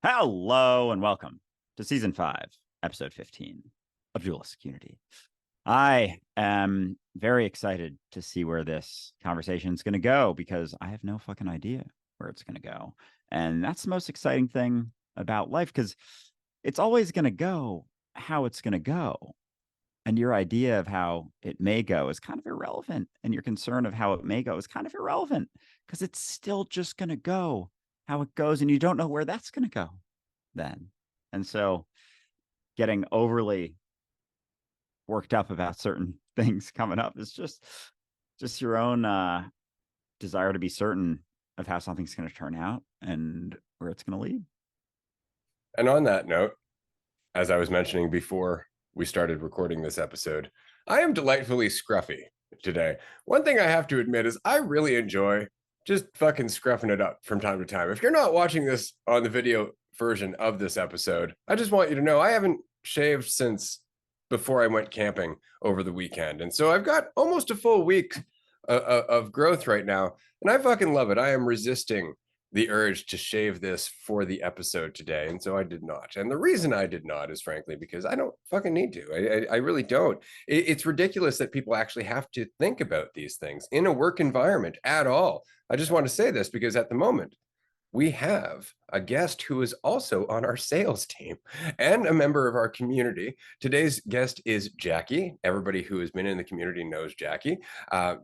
Hello and welcome to season 5, episode 15 of Dualistic Unity. I am very excited to see where this conversation is going to go because I have no fucking idea where it's going to go. And that's the most exciting thing about life because it's always going to go how it's going to go. And your idea of how it may go is kind of irrelevant. And your concern of how it may go is kind of irrelevant because it's still just going to go how it goes. And you don't know where that's going to go then. And so getting overly worked up about certain things coming up is just your own desire to be certain of how something's going to turn out and where it's going to lead. And on that note, as I was mentioning before we started recording this episode, I am delightfully scruffy today. One thing I have to admit is I really enjoy just fucking scruffing it up from time to time. If you're not watching this on the video version of this episode, I just want you to know I haven't shaved since before I went camping over the weekend. And so I've got almost a full week of growth right now. And I fucking love it. I am resisting the urge to shave this for the episode today. And so I did not. And the reason I did not is frankly because I don't fucking need to. I really don't. It's ridiculous that people actually have to think about these things in a work environment at all. I just want to say this because at the moment, we have a guest who is also on our sales team and a member of our community. Today's guest is Jackie. Everybody who has been in the community knows Jackie.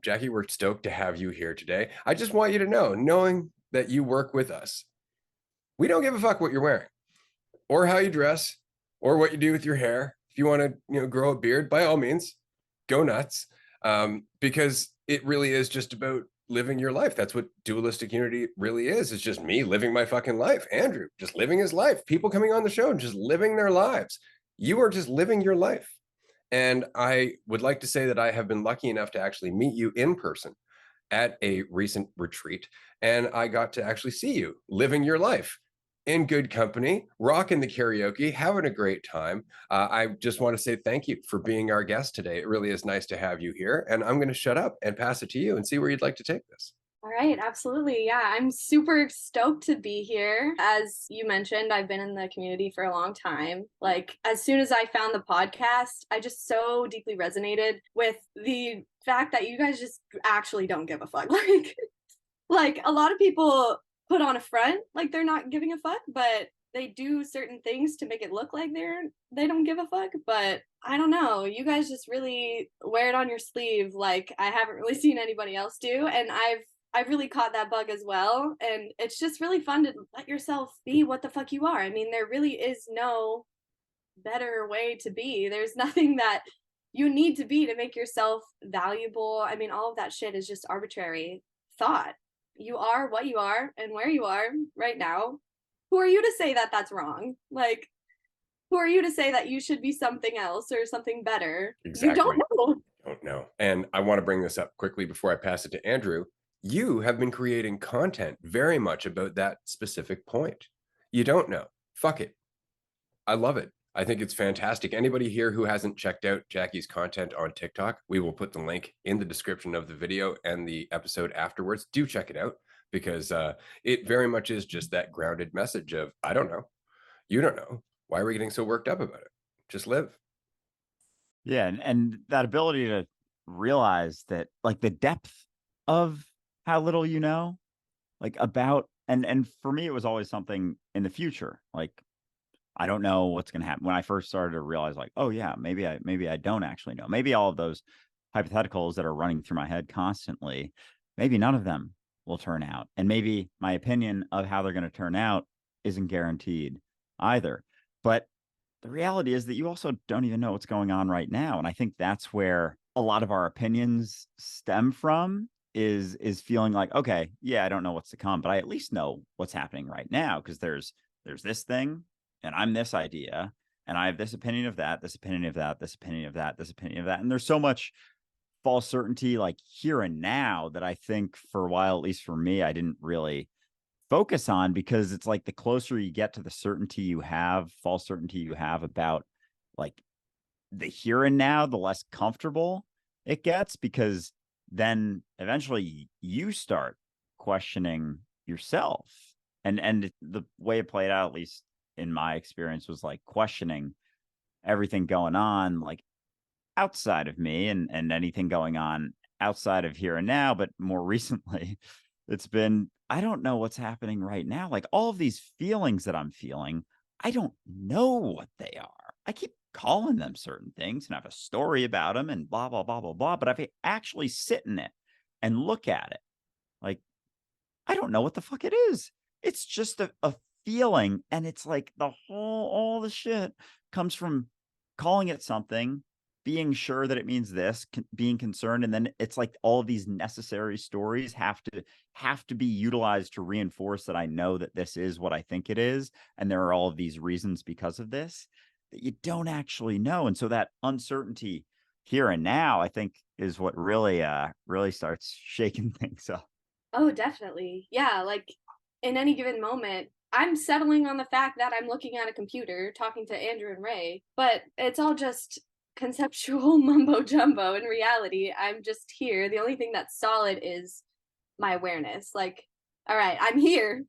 Jackie, we're stoked to have you here today. I just want you to know, knowing that you work with us, we don't give a fuck what you're wearing or how you dress or what you do with your hair. If you want to, grow a beard, by all means, go nuts, because it really is just about living your life. That's what dualistic unity really is. It's just me living my fucking life. Andrew just living his life. People coming on the show and just living their lives. You are just living your life. And I would like to say that I have been lucky enough to actually meet you in person at a recent retreat. And I got to actually see you living your life in good company, rocking the karaoke, having a great time. I just want to say thank you for being our guest today. It really is nice to have you here. And I'm going to shut up and pass it to you and see where you'd like to take this. All right, absolutely. Yeah, I'm super stoked to be here. As you mentioned, I've been in the community for a long time. Like, as soon as I found the podcast, I just so deeply resonated with the fact that you guys just actually don't give a fuck. Like a lot of people put on a front like they're not giving a fuck, but they do certain things to make it look like they don't give a fuck. But I don't know, you guys just really wear it on your sleeve like I haven't really seen anybody else do. And I've really caught that bug as well. And it's just really fun to let yourself be what the fuck you are. I mean, there really is no better way to be. There's nothing that you need to be to make yourself valuable. I mean, all of that shit is just arbitrary thought. You are what you are and where you are right now. Who are you to say that that's wrong? Like, who are you to say that you should be something else or something better? Exactly. You don't know. Don't know. And I want to bring this up quickly before I pass it to Andrew. You have been creating content very much about that specific point. You don't know. Fuck it. I love it. I think it's fantastic. Anybody here who hasn't checked out Jackie's content on TikTok, we will put the link in the description of the video and the episode afterwards. Do check it out because it very much is just that grounded message of, I don't know. You don't know. Why are we getting so worked up about it? Just live. Yeah. And that ability to realize that like the depth of how little you know, like about, and for me, it was always something in the future. Like, I don't know what's going to happen. When I first started to realize like, oh yeah, maybe I don't actually know. Maybe all of those hypotheticals that are running through my head constantly, maybe none of them will turn out. And maybe my opinion of how they're going to turn out isn't guaranteed either. But the reality is that you also don't even know what's going on right now. And I think that's where a lot of our opinions stem from is feeling like, okay, yeah, I don't know what's to come, but I at least know what's happening right now because there's this thing and I'm this idea, and I have this opinion of that, this opinion of that, this opinion of that, this opinion of that. And there's so much false certainty like here and now that I think for a while, at least for me, I didn't really focus on because it's like the closer you get to the certainty you have, false certainty you have about like the here and now, the less comfortable it gets because then eventually you start questioning yourself And the way it played out, at least in my experience, was like questioning everything going on, like outside of me, and anything going on outside of here and now. But more recently, it's been, I don't know what's happening right now. Like all of these feelings that I'm feeling, I don't know what they are. I keep calling them certain things and I have a story about them and blah, blah, blah, blah, blah. But if I actually sit in it and look at it, like, I don't know what the fuck it is. It's just a feeling. And it's like all the shit comes from calling it something, being sure that it means this, being concerned. And then it's like all of these necessary stories have to be utilized to reinforce that I know that this is what I think it is. And there are all of these reasons because of this that you don't actually know. And so that uncertainty here and now, I think, is what really starts shaking things up. Oh, definitely. Yeah, like in any given moment, I'm settling on the fact that I'm looking at a computer talking to Andrew and Ray, but it's all just conceptual mumbo jumbo. In reality, I'm just here. The only thing that's solid is my awareness. Like, all right, I'm here.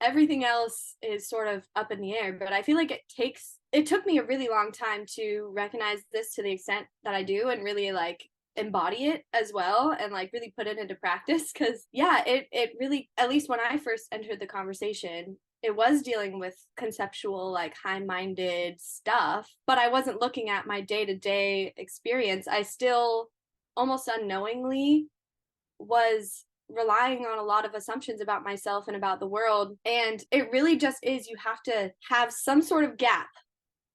Everything else is sort of up in the air, but I feel like it took me a really long time to recognize this to the extent that I do, and really like embody it as well, and like really put it into practice. Because yeah, it really, at least when I first entered the conversation, it was dealing with conceptual, like high-minded stuff, but I wasn't looking at my day-to-day experience. I still almost unknowingly was relying on a lot of assumptions about myself and about the world. And it really just is, you have to have some sort of gap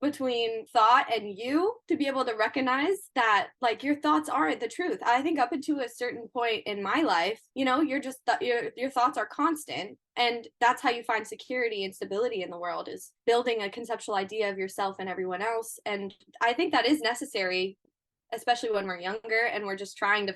between thought and you to be able to recognize that like your thoughts aren't the truth. I think up until a certain point in my life, you're just your thoughts are constant, and that's how you find security and stability in the world, is building a conceptual idea of yourself and everyone else. And I think that is necessary, especially when we're younger and we're just trying to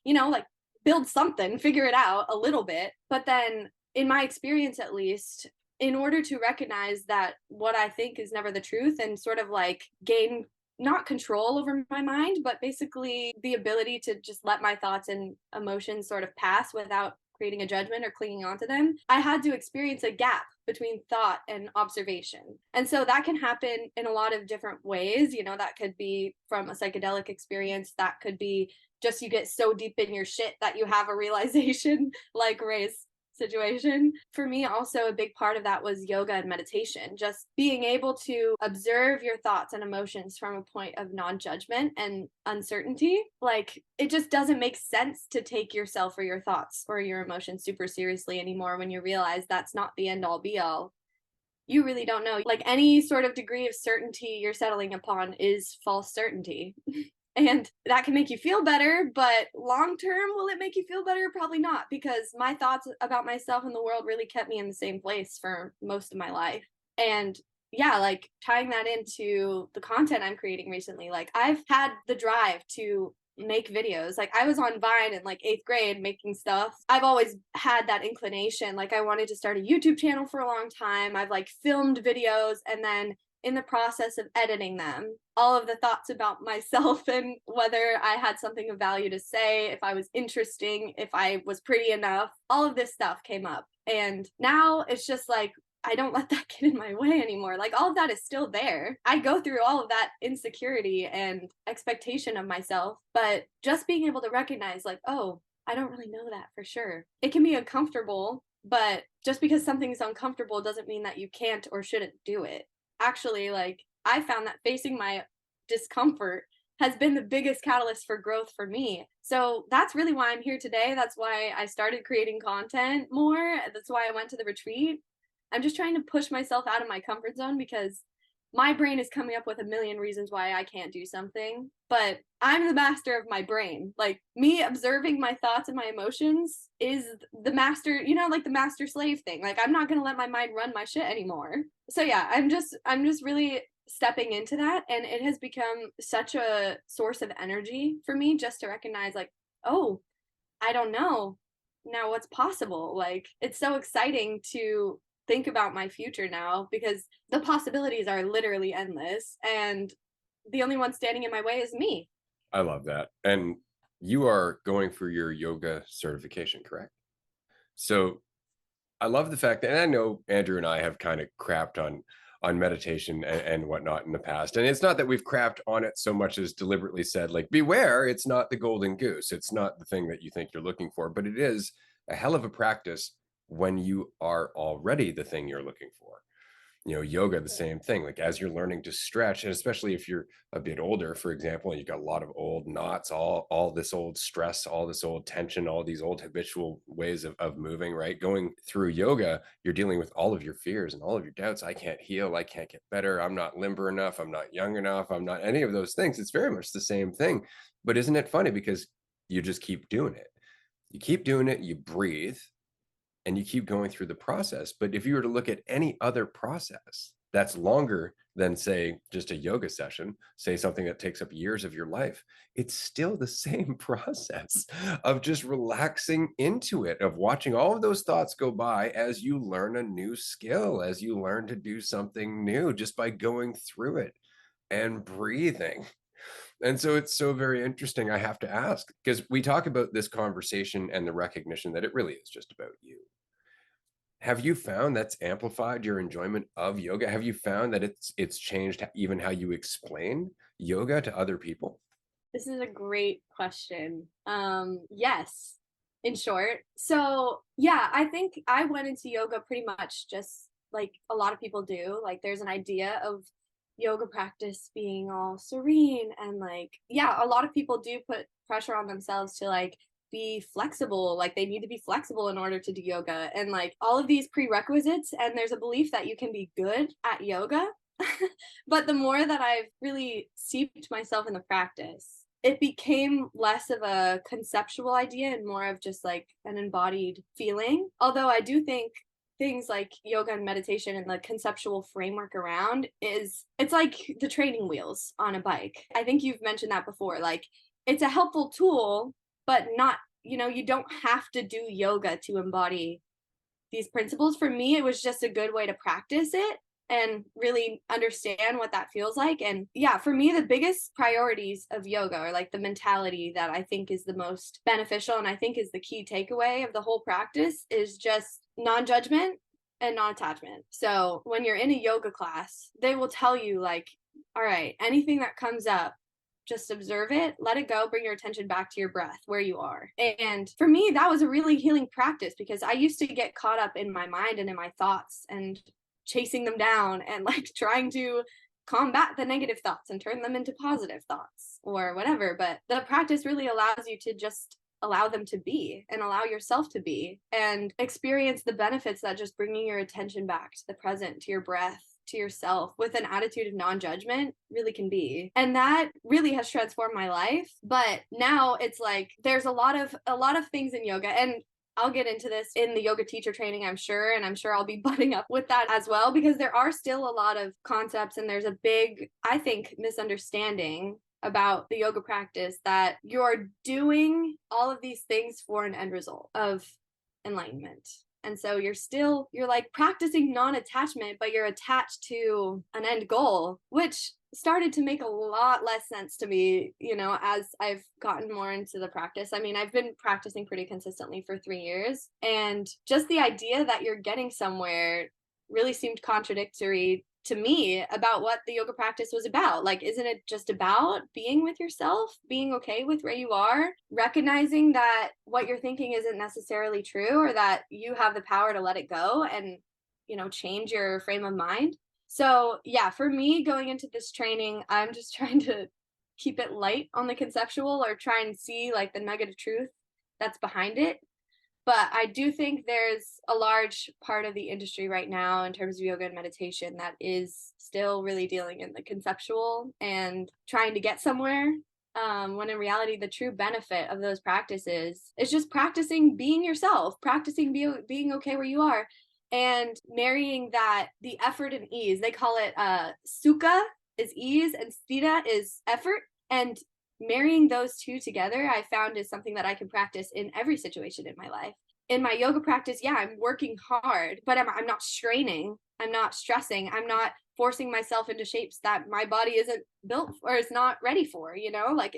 like build something, figure it out a little bit. But then in my experience, at least, in order to recognize that what I think is never the truth, and sort of like gain not control over my mind, but basically the ability to just let my thoughts and emotions sort of pass without creating a judgment or clinging onto them, I had to experience a gap between thought and observation. And so that can happen in a lot of different ways. That could be from a psychedelic experience, that could be just you get so deep in your shit that you have a realization, like Ray's situation. For me, also a big part of that was yoga and meditation, just being able to observe your thoughts and emotions from a point of non-judgment and uncertainty. Like, it just doesn't make sense to take yourself or your thoughts or your emotions super seriously anymore when you realize that's not the end all be all. You really don't know. Like, any sort of degree of certainty you're settling upon is false certainty. And that can make you feel better, but long term, will it make you feel better? Probably not, because my thoughts about myself and the world really kept me in the same place for most of my life. And yeah, like tying that into the content I'm creating recently, like I've had the drive to make videos. Like I was on Vine in like 8th grade making stuff. I've always had that inclination. Like I wanted to start a YouTube channel for a long time. I've like filmed videos, and then in the process of editing them, all of the thoughts about myself and whether I had something of value to say, if I was interesting, if I was pretty enough, all of this stuff came up. And now it's just like, I don't let that get in my way anymore. Like all of that is still there. I go through all of that insecurity and expectation of myself, but just being able to recognize like, oh, I don't really know that for sure. It can be uncomfortable, but just because something's uncomfortable doesn't mean that you can't or shouldn't do it. Actually, like I found that facing my discomfort has been the biggest catalyst for growth for me. So that's really why I'm here today. That's why I started creating content more. That's why I went to the retreat. I'm just trying to push myself out of my comfort zone, because my brain is coming up with a million reasons why I can't do something, but I'm the master of my brain. Like me observing my thoughts and my emotions is the master, like the master slave thing. Like I'm not going to let my mind run my shit anymore. So yeah, I'm just really stepping into that, and it has become such a source of energy for me just to recognize like, oh, I don't know now what's possible. Like it's so exciting to think about my future now, because the possibilities are literally endless, and the only one standing in my way is me. I love that. And you are going for your yoga certification, correct? So I love the fact that, and I know Andrew and I have kind of crapped on meditation and whatnot in the past. And it's not that we've crapped on it so much as deliberately said, like, beware, it's not the golden goose. It's not the thing that you think you're looking for, but it is a hell of a practice when you are already the thing you're looking for. You know, yoga, the same thing. Like, as you're learning to stretch, and especially if you're a bit older, for example, and you've got a lot of old knots, all this old stress, all this old tension, all these old habitual ways of moving, right? Going through yoga, you're dealing with all of your fears and all of your doubts. I can't heal, I can't get better, I'm not limber enough, I'm not young enough, I'm not any of those things. It's very much the same thing. But isn't it funny? Because you just keep doing it. You keep doing it, you breathe, and you keep going through the process. But if you were to look at any other process that's longer than, say, just a yoga session, say something that takes up years of your life, it's still the same process of just relaxing into it, of watching all of those thoughts go by as you learn a new skill, as you learn to do something new, just by going through it and breathing. And so it's so very interesting. I have to ask, because we talk about this conversation and the recognition that it really is just about you. Have you found that's amplified your enjoyment of yoga? Have you found that it's changed even how you explain yoga to other people? This is a great question. Yes, in short. So yeah, I think I went into yoga pretty much just like a lot of people do. Like there's an idea of yoga practice being all serene and like, yeah, a lot of people do put pressure on themselves to like be flexible. Like they need to be flexible in order to do yoga and like all of these prerequisites. And there's a belief that you can be good at yoga. But the more that I've really steeped myself in the practice, it became less of a conceptual idea and more of just like an embodied feeling. Although I do think things like yoga and meditation and the conceptual framework around it's like the training wheels on a bike. I think you've mentioned that before. Like it's a helpful tool, but not, you don't have to do yoga to embody these principles. For me, it was just a good way to practice it and really understand what that feels like. And yeah, for me, the biggest priorities of yoga are like the mentality that I think is the most beneficial and I think is the key takeaway of the whole practice is just non-judgment and non-attachment. So when you're in a yoga class, they will tell you like, all right, anything that comes up, just observe it, let it go, bring your attention back to your breath where you are. And for me, that was a really healing practice because I used to get caught up in my mind and in my thoughts and chasing them down and like trying to combat the negative thoughts and turn them into positive thoughts or whatever. But the practice really allows you to just allow them to be and allow yourself to be and experience the benefits that just bringing your attention back to the present, to your breath, to yourself with an attitude of non-judgment really can be. And that really has transformed my life. But now it's like there's a lot of things in yoga, and I'll get into this in the yoga teacher training, I'm sure, and I'm sure I'll be butting up with that as well, because there are still a lot of concepts and there's a big, I think, misunderstanding about the yoga practice that you're doing all of these things for an end result of enlightenment. And so you're like practicing non-attachment, but you're attached to an end goal, which started to make a lot less sense to me, as I've gotten more into the practice. I mean, I've been practicing pretty consistently for 3 years, and just the idea that you're getting somewhere really seemed contradictory to me about what the yoga practice was about. Like, isn't it just about being with yourself, being okay with where you are, recognizing that what you're thinking isn't necessarily true, or that you have the power to let it go and, change your frame of mind? So yeah, for me going into this training, I'm just trying to keep it light on the conceptual or try and see like the nugget of truth that's behind it. But I do think there's a large part of the industry right now in terms of yoga and meditation that is still really dealing in the conceptual and trying to get somewhere. When in reality, the true benefit of those practices is just practicing being yourself, practicing being okay where you are, and marrying that the effort and ease. They call it sukha is ease and sthita is effort. And marrying those two together, I found is something that I can practice in every situation in my life. In my yoga practice, yeah, I'm working hard, but I'm not straining. I'm not stressing. I'm not forcing myself into shapes that my body isn't built or is not ready for, like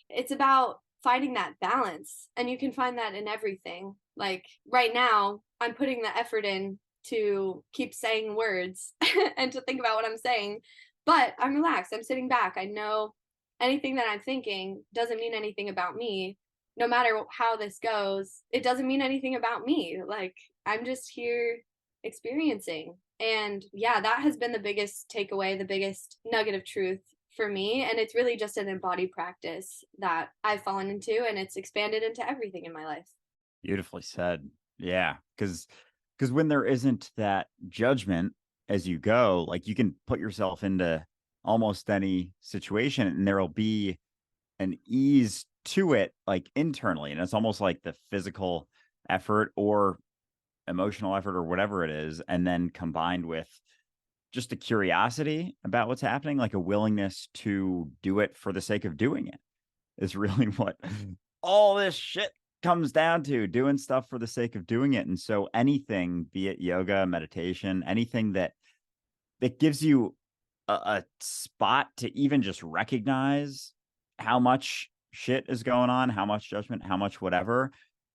it's about finding that balance. And you can find that in everything. Like right now, I'm putting the effort in to keep saying words and to think about what I'm saying, but I'm relaxed. I'm sitting back. I know anything that I'm thinking doesn't mean anything about me. No matter how this goes, it doesn't mean anything about me. Like I'm just here experiencing. And yeah, that has been the biggest takeaway, the biggest nugget of truth for me. And it's really just an embodied practice that I've fallen into, and it's expanded into everything in my life. Beautifully said. Yeah, because when there isn't that judgment as you go, like you can put yourself into almost any situation and there'll be an ease to it, like internally. And it's almost like the physical effort or emotional effort or whatever it is, and then combined with just a curiosity about what's happening, like a willingness to do it for the sake of doing it, is really what all this shit comes down to, doing stuff for the sake of doing it. And so anything, be it yoga, meditation, anything that gives you a spot to even just recognize how much shit is going on, how much judgment, how much whatever,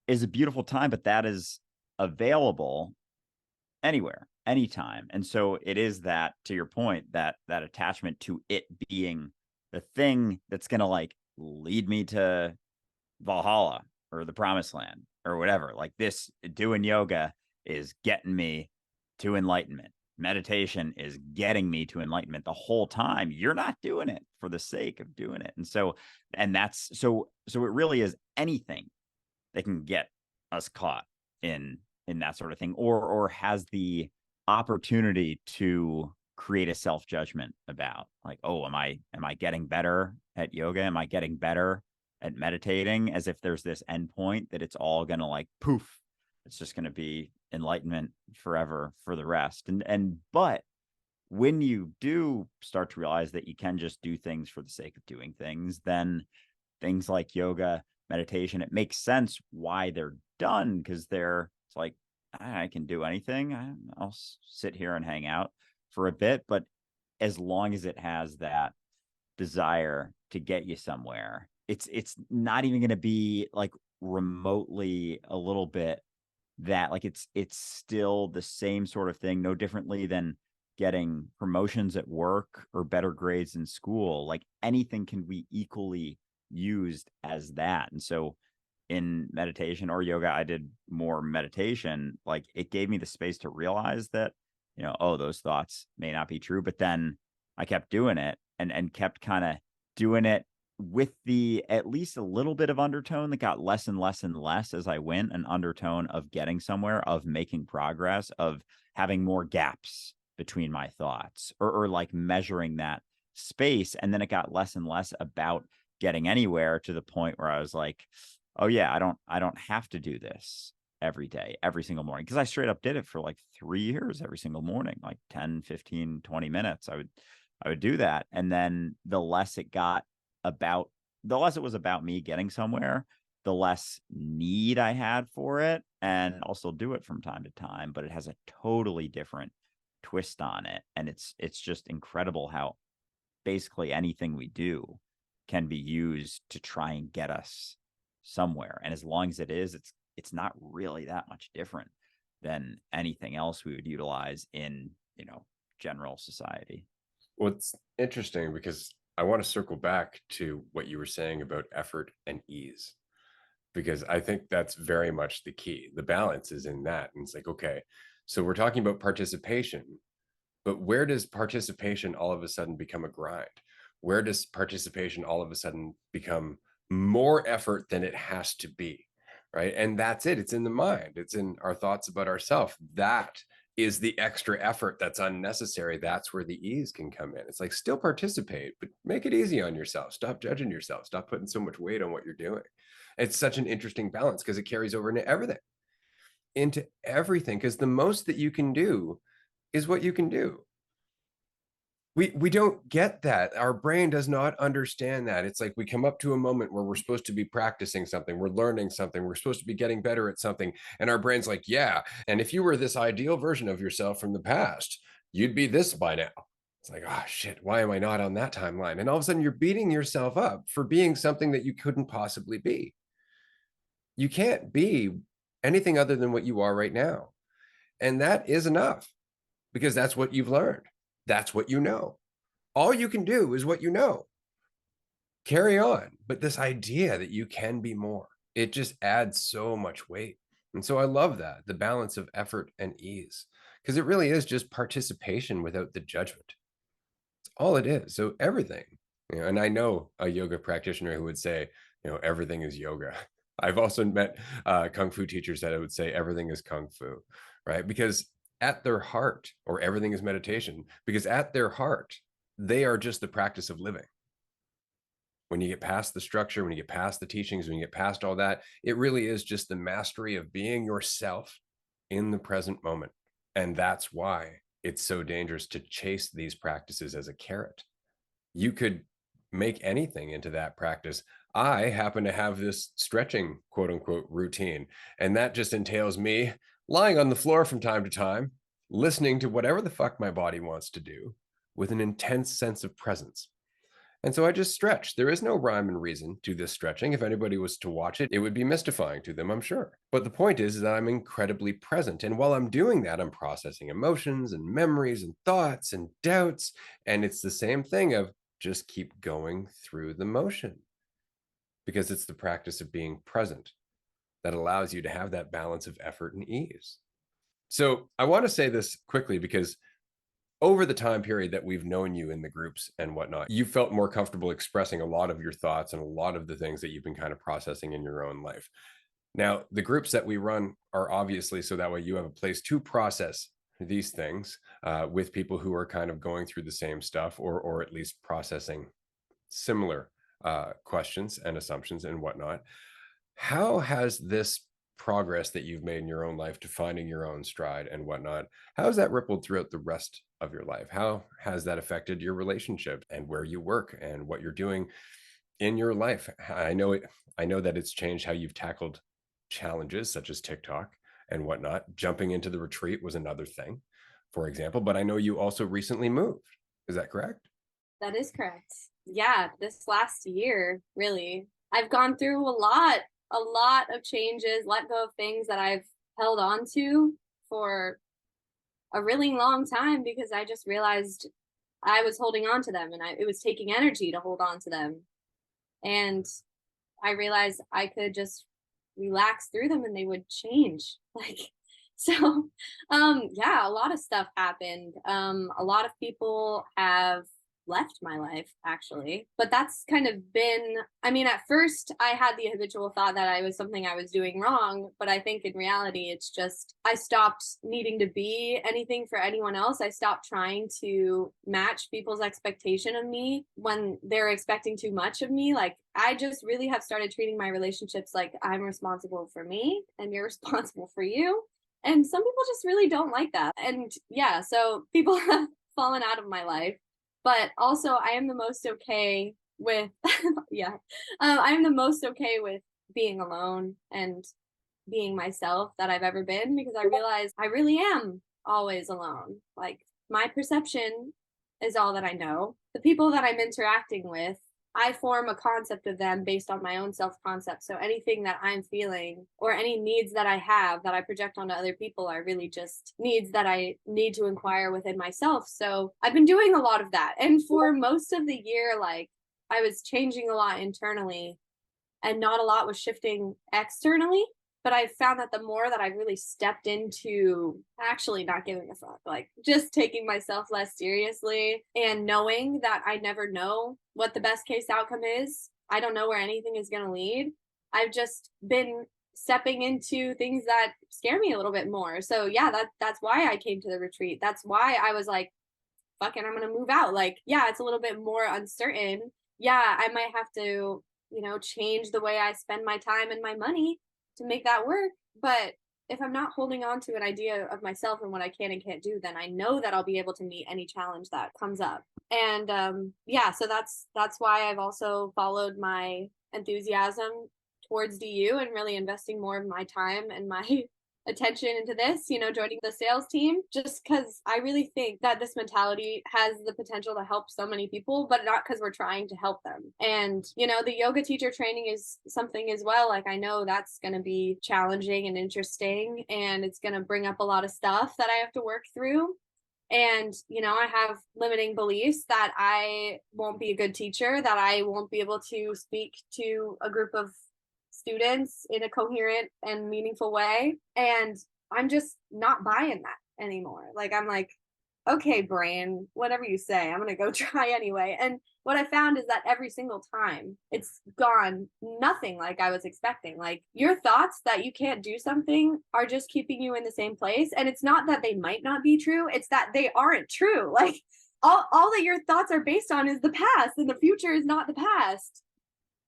is a beautiful time. But that is available anywhere, anytime. And so it is that, to your point, that attachment to it being the thing that's going to like lead me to Valhalla or the promised land or whatever. Like this, doing yoga is getting me to enlightenment. Meditation is getting me to enlightenment. The whole time you're not doing it for the sake of doing it. And so, and that's so it really is anything that can get us caught in that sort of thing, or has the opportunity to create a self-judgment about, like, oh, am I getting better at yoga? Am I getting better at meditating? As if there's this endpoint that it's all gonna like poof, it's just gonna be enlightenment forever for the rest. But when you do start to realize that you can just do things for the sake of doing things, then things like yoga, meditation, it makes sense why they're done, because it's like, I can do anything. I'll sit here and hang out for a bit, but as long as it has that desire to get you somewhere, it's not even going to be like remotely a little bit that, like, it's still the same sort of thing, no differently than getting promotions at work or better grades in school. Like anything can be equally used as that. And so in meditation or yoga, I did more meditation. Like it gave me the space to realize that, oh, those thoughts may not be true. But then I kept doing it and kept kind of doing it with the at least a little bit of undertone that got less and less and less as I went, an undertone of getting somewhere, of making progress, of having more gaps between my thoughts, or like measuring that space. And then it got less and less about getting anywhere, to the point where I was like, oh yeah, I don't have to do this every day, every single morning. Because I straight up did it for like 3 years, every single morning, like 10, 15, 20 minutes. I would do that. And then the less it was about me getting somewhere, the less need I had for it. And I'll still do it from time to time, but it has a totally different twist on it. And it's just incredible how basically anything we do can be used to try and get us somewhere. And as long as it is, it's not really that much different than anything else we would utilize in, general society. Well, it's interesting because I want to circle back to what you were saying about effort and ease, because I think that's very much the key. The balance is in that. And it's like, okay, so we're talking about participation, but where does participation all of a sudden become a grind? Where does participation all of a sudden become more effort than it has to be, right? And that's it. It's in the mind. It's in our thoughts about ourselves. That is the extra effort that's unnecessary. That's where the ease can come in. It's like, still participate, but make it easy on yourself. Stop judging yourself. Stop putting so much weight on what you're doing. It's such an interesting balance because it carries over into everything, because the most that you can do is what you can do. We don't get that. Our brain does not understand that. It's like we come up to a moment where we're supposed to be practicing something, we're learning something, we're supposed to be getting better at something, and our brain's like, yeah, and if you were this ideal version of yourself from the past, you'd be this by now. It's like, oh shit, why am I not on that timeline? And all of a sudden you're beating yourself up for being something that you couldn't possibly be. You can't be anything other than what you are right now. And that is enough, because that's what you've learned. That's what you know. All you can do is what you know. Carry on. But this idea that you can be more, it just adds so much weight. And so I love that, the balance of effort and ease, because it really is just participation without the judgment. It's all it is. So everything, and I know a yoga practitioner who would say, everything is yoga. I've also met Kung Fu teachers that would say everything is Kung Fu, right? Because at their heart, or everything is meditation, because at their heart, they are just the practice of living. When you get past the structure, when you get past the teachings, when you get past all that, it really is just the mastery of being yourself in the present moment. And that's why it's so dangerous to chase these practices as a carrot. You could make anything into that practice. I happen to have this stretching, quote unquote, routine. And that just entails me lying on the floor from time to time, listening to whatever the fuck my body wants to do with an intense sense of presence. And so I just stretch. There is no rhyme and reason to this stretching. If anybody was to watch it, it would be mystifying to them, I'm sure. But the point is that I'm incredibly present. And while I'm doing that, I'm processing emotions and memories and thoughts and doubts. And it's the same thing of just keep going through the motion, because it's the practice of being present that allows you to have that balance of effort and ease. So I want to say this quickly, because over the time period that we've known you in the groups and whatnot, you felt more comfortable expressing a lot of your thoughts and a lot of the things that you've been kind of processing in your own life. Now, the groups that we run are obviously so that way you have a place to process these things with people who are kind of going through the same stuff, or at least processing similar questions and assumptions and whatnot. How has this progress that you've made in your own life to finding your own stride and whatnot, how has that rippled throughout the rest of your life? How has that affected your relationship and where you work and what you're doing in your life? I know that it's changed how you've tackled challenges such as TikTok and whatnot. Jumping into the retreat was another thing, for example, but I know you also recently moved. Is that correct? That is correct. Yeah, this last year, really, I've gone through a lot of changes, let go of things that I've held on to for a really long time, because I just realized I was holding on to them, and it was taking energy to hold on to them. And I realized I could just relax through them and they would change. Like, so yeah, a lot of stuff happened. A lot of people have left my life, actually, but that's kind of been, I mean, at first I had the habitual thought that I was something I was doing wrong, but I think in reality it's just I stopped needing to be anything for anyone else. I stopped trying to match people's expectation of me when they're expecting too much of me. Like, I just really have started treating my relationships like I'm responsible for me and you're responsible for you. And some people just really don't like that. And yeah, so people have fallen out of my life. But also, I am the most okay with, yeah, I am the most okay with being alone and being myself that I've ever been, because I realize I really am always alone. Like, my perception is all that I know. The people that I'm interacting with, I form a concept of them based on my own self concept. So anything that I'm feeling or any needs that I have that I project onto other people are really just needs that I need to inquire within myself. So I've been doing a lot of that. And for most of the year, like, I was changing a lot internally and not a lot was shifting externally. But I found that the more that I really stepped into actually not giving a fuck, like just taking myself less seriously and knowing that I never know what the best case outcome is, I don't know where anything is going to lead. I've just been stepping into things that scare me a little bit more. So yeah, that's why I came to the retreat. That's why I was like, fuck it, I'm going to move out. Like, yeah, it's a little bit more uncertain. Yeah, I might have to, change the way I spend my time and my money to make that work. But if I'm not holding on to an idea of myself and what I can and can't do, then I know that I'll be able to meet any challenge that comes up. And yeah, so that's why I've also followed my enthusiasm towards DU and really investing more of my time and my attention into this, joining the sales team, just because I really think that this mentality has the potential to help so many people, but not because we're trying to help them. And, the yoga teacher training is something as well. Like, I know that's going to be challenging and interesting, and it's going to bring up a lot of stuff that I have to work through. And, I have limiting beliefs that I won't be a good teacher, that I won't be able to speak to a group of students in a coherent and meaningful way. And I'm just not buying that anymore. Like, I'm like, okay, brain, whatever you say, I'm going to go try anyway. And what I found is that every single time it's gone nothing like I was expecting. Like, your thoughts that you can't do something are just keeping you in the same place. And it's not that they might not be true, it's that they aren't true. Like, all that your thoughts are based on is the past, and the future is not the past.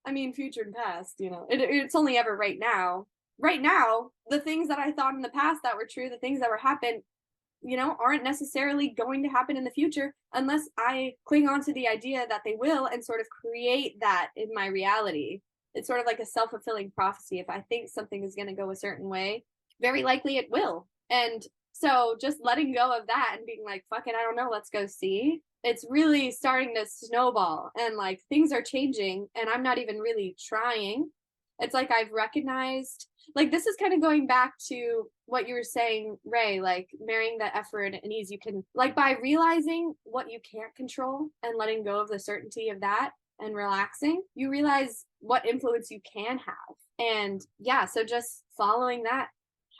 I mean, future and past, it's only ever right now. Right now, the things that I thought in the past that were true, the things that were happened, aren't necessarily going to happen in the future unless I cling on to the idea that they will and sort of create that in my reality. It's sort of like a self-fulfilling prophecy. If I think something is going to go a certain way, very likely it will. And so just letting go of that and being like, fuck it, I don't know, let's go see. It's really starting to snowball, and like things are changing and I'm not even really trying. It's like I've recognized, like, this is kind of going back to what you were saying, Ray, like marrying that effort and ease. You can, like, by realizing what you can't control and letting go of the certainty of that and relaxing, you realize what influence you can have. And yeah, so just following that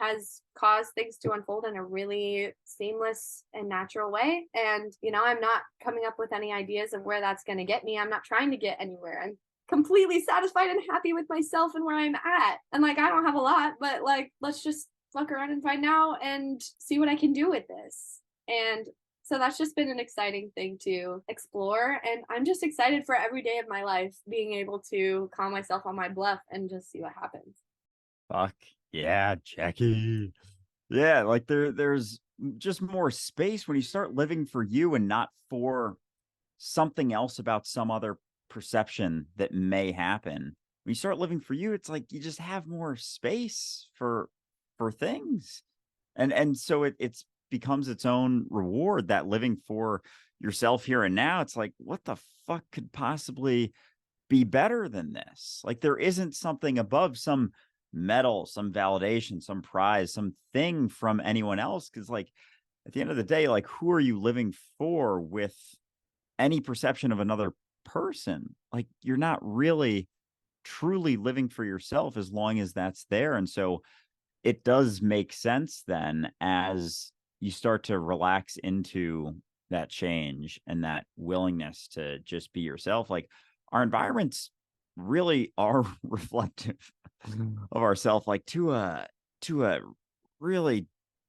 has caused things to unfold in a really seamless and natural way. And, I'm not coming up with any ideas of where that's going to get me. I'm not trying to get anywhere. I'm completely satisfied and happy with myself and where I'm at. And like, I don't have a lot, but like, let's just fuck around and find out and see what I can do with this. And so that's just been an exciting thing to explore. And I'm just excited for every day of my life being able to call myself on my bluff and just see what happens. Fuck yeah, Jackie. Yeah, like there's just more space when you start living for you and not for something else about some other perception that may happen. When you start living for you, it's like you just have more space for things. And so it's becomes its own reward, that living for yourself here and now. It's like, what the fuck could possibly be better than this? Like, there isn't something above, some medal, some validation, some prize, some thing from anyone else. Because like at the end of the day, like, who are you living for with any perception of another person? Like, you're not really truly living for yourself as long as that's there. And so it does make sense then, as you start to relax into that change and that willingness to just be yourself. Like, our environments really are reflective of ourselves, like to a really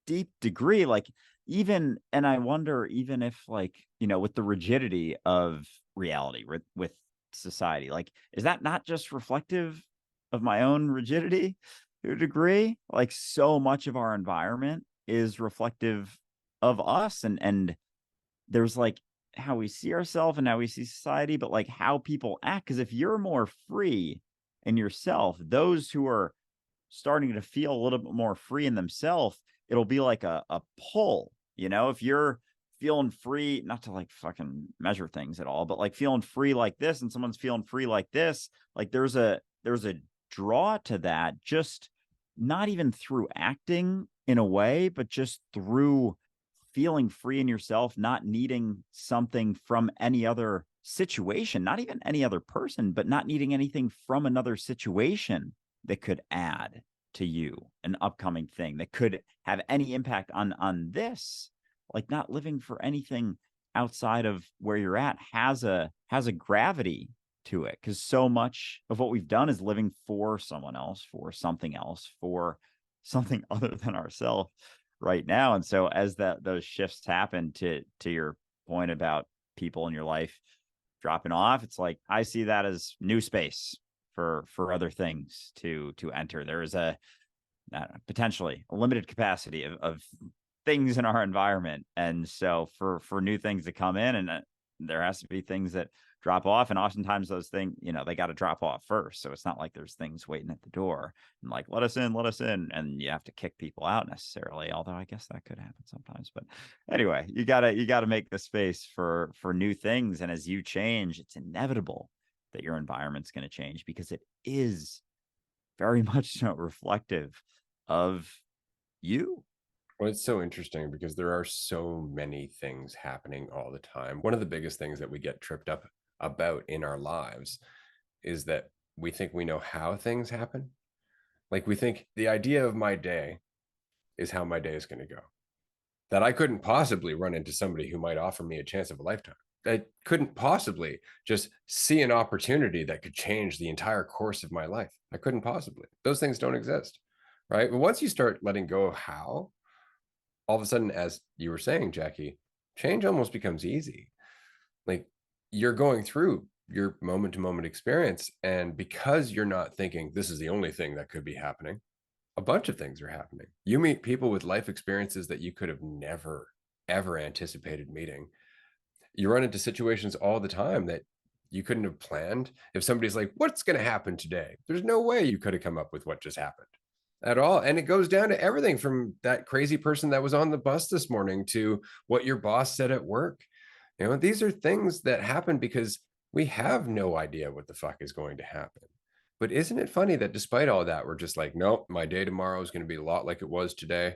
deep degree. Like, even, and I wonder, even if, like, with the rigidity of reality, with society, like, is that not just reflective of my own rigidity to a degree? Like, so much of our environment is reflective of us, and there's like how we see ourselves and how we see society, but like how people act. Because if you're more free in yourself, those who are starting to feel a little bit more free in themselves, it'll be like a pull. If you're feeling free, not to like fucking measure things at all, but like feeling free like this, and someone's feeling free like this, like there's a draw to that, just not even through acting in a way, but just through feeling free in yourself, not needing something from any other situation, not even any other person, but not needing anything from another situation that could add to you an upcoming thing that could have any impact on this. Like, not living for anything outside of where you're at has a gravity to it, because so much of what we've done is living for someone else, for something other than ourselves right now. And so as those shifts happen, to your point about people in your life dropping off, it's like, I see that as new space for other things to enter. There is a potentially a limited capacity of things in our environment, and so for new things to come in, and there has to be things that drop off, and oftentimes those things, they got to drop off first. So it's not like there's things waiting at the door and like, let us in, and you have to kick people out necessarily, although I guess that could happen sometimes. But anyway, you gotta make the space for new things. And as you change, it's inevitable that your environment's going to change, because it is very much so reflective of you. Well, it's so interesting because there are so many things happening all the time. One of the biggest things that we get tripped up about in our lives is that we think we know how things happen. Like, we think the idea of my day is how my day is going to go. That I couldn't possibly run into somebody who might offer me a chance of a lifetime. I couldn't possibly just see an opportunity that could change the entire course of my life. I couldn't possibly. Those things don't exist, right? But once you start letting go of how, all of a sudden, as you were saying, Jackie, change almost becomes easy. Like, you're going through your moment to moment experience, and because you're not thinking this is the only thing that could be happening, a bunch of things are happening. You meet people with life experiences that you could have never, ever anticipated meeting. You run into situations all the time that you couldn't have planned. If somebody's like, what's going to happen today? There's no way you could have come up with what just happened at all. And it goes down to everything from that crazy person that was on the bus this morning to what your boss said at work. These are things that happen because we have no idea what the fuck is going to happen. But isn't it funny that despite all that, we're just like, nope, my day tomorrow is going to be a lot like it was today,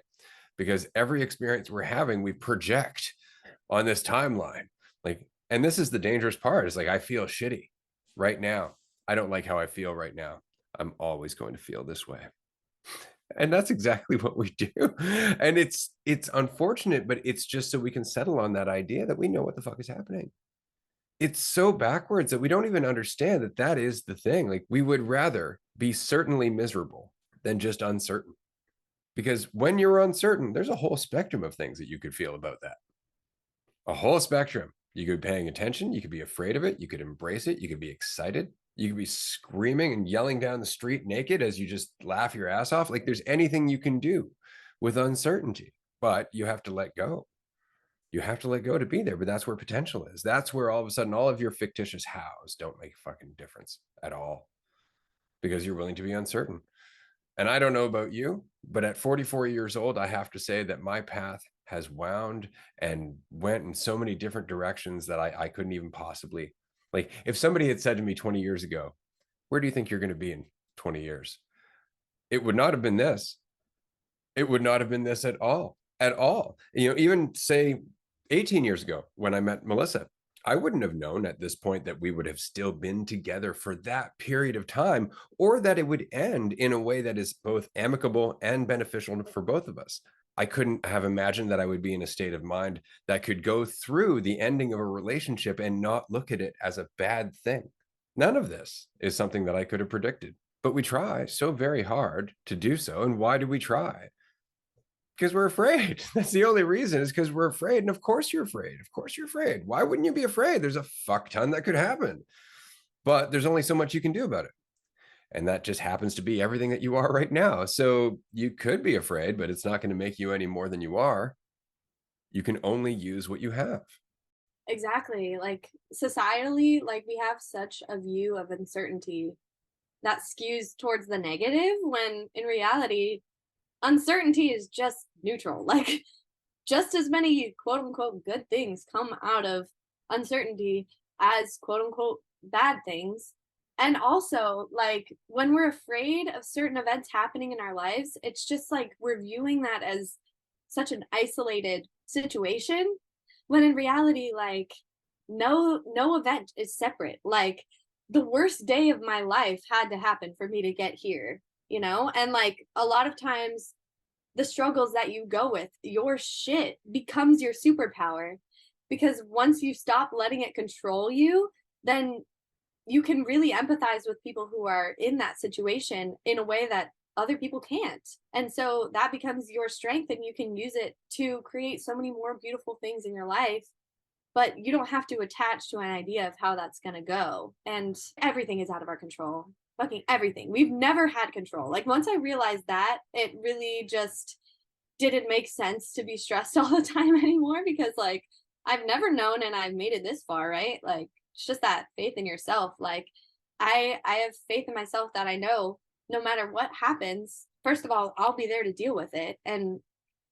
because every experience we're having, we project on this timeline. Like, and this is the dangerous part, is like, I feel shitty right now. I don't like how I feel right now. I'm always going to feel this way. And that's exactly what we do. And it's unfortunate, but it's just so we can settle on that idea that we know what the fuck is happening. It's so backwards that we don't even understand that that is the thing. Like, we would rather be certainly miserable than just uncertain. Because when you're uncertain, there's a whole spectrum of things that you could feel about that. A whole spectrum. You could be paying attention. You could be afraid of it. You could embrace it. You could be excited. You could be screaming and yelling down the street naked as you just laugh your ass off. Like, there's anything you can do with uncertainty, but you have to let go. You have to let go to be there, but that's where potential is. That's where all of a sudden all of your fictitious hows don't make a fucking difference at all, because you're willing to be uncertain. And I don't know about you, but at 44 years old, I have to say that my path has wound and went in so many different directions that I couldn't even possibly, like, if somebody had said to me 20 years ago, where do you think you're going to be in 20 years? It would not have been this. It would not have been this at all, at all. Even say 18 years ago when I met Melissa, I wouldn't have known at this point that we would have still been together for that period of time, or that it would end in a way that is both amicable and beneficial for both of us. I couldn't have imagined that I would be in a state of mind that could go through the ending of a relationship and not look at it as a bad thing. None of this is something that I could have predicted, but we try so very hard to do so. And why do we try? Because we're afraid. That's the only reason, is because we're afraid. And of course you're afraid. Of course you're afraid. Why wouldn't you be afraid? There's a fuck ton that could happen, but there's only so much you can do about it. And that just happens to be everything that you are right now. So you could be afraid, but it's not going to make you any more than you are. You can only use what you have. Exactly. Like, societally, like, we have such a view of uncertainty that skews towards the negative, when in reality, uncertainty is just neutral. Like, just as many quote unquote good things come out of uncertainty as quote unquote bad things. And also, like, when we're afraid of certain events happening in our lives, it's just like we're viewing that as such an isolated situation, when in reality, like, no event is separate. Like, the worst day of my life had to happen for me to get here, and like, a lot of times the struggles that you go with, your shit becomes your superpower, because once you stop letting it control you, then you can really empathize with people who are in that situation in a way that other people can't. And so that becomes your strength, and you can use it to create so many more beautiful things in your life. But you don't have to attach to an idea of how that's going to go. And everything is out of our control. Fucking everything. We've never had control. Like, once I realized that, it really just didn't make sense to be stressed all the time anymore, because, like, I've never known and I've made it this far, right? Like it's just that faith in yourself. Like I have faith in myself that I know no matter what happens, first of all, I'll be there to deal with it. And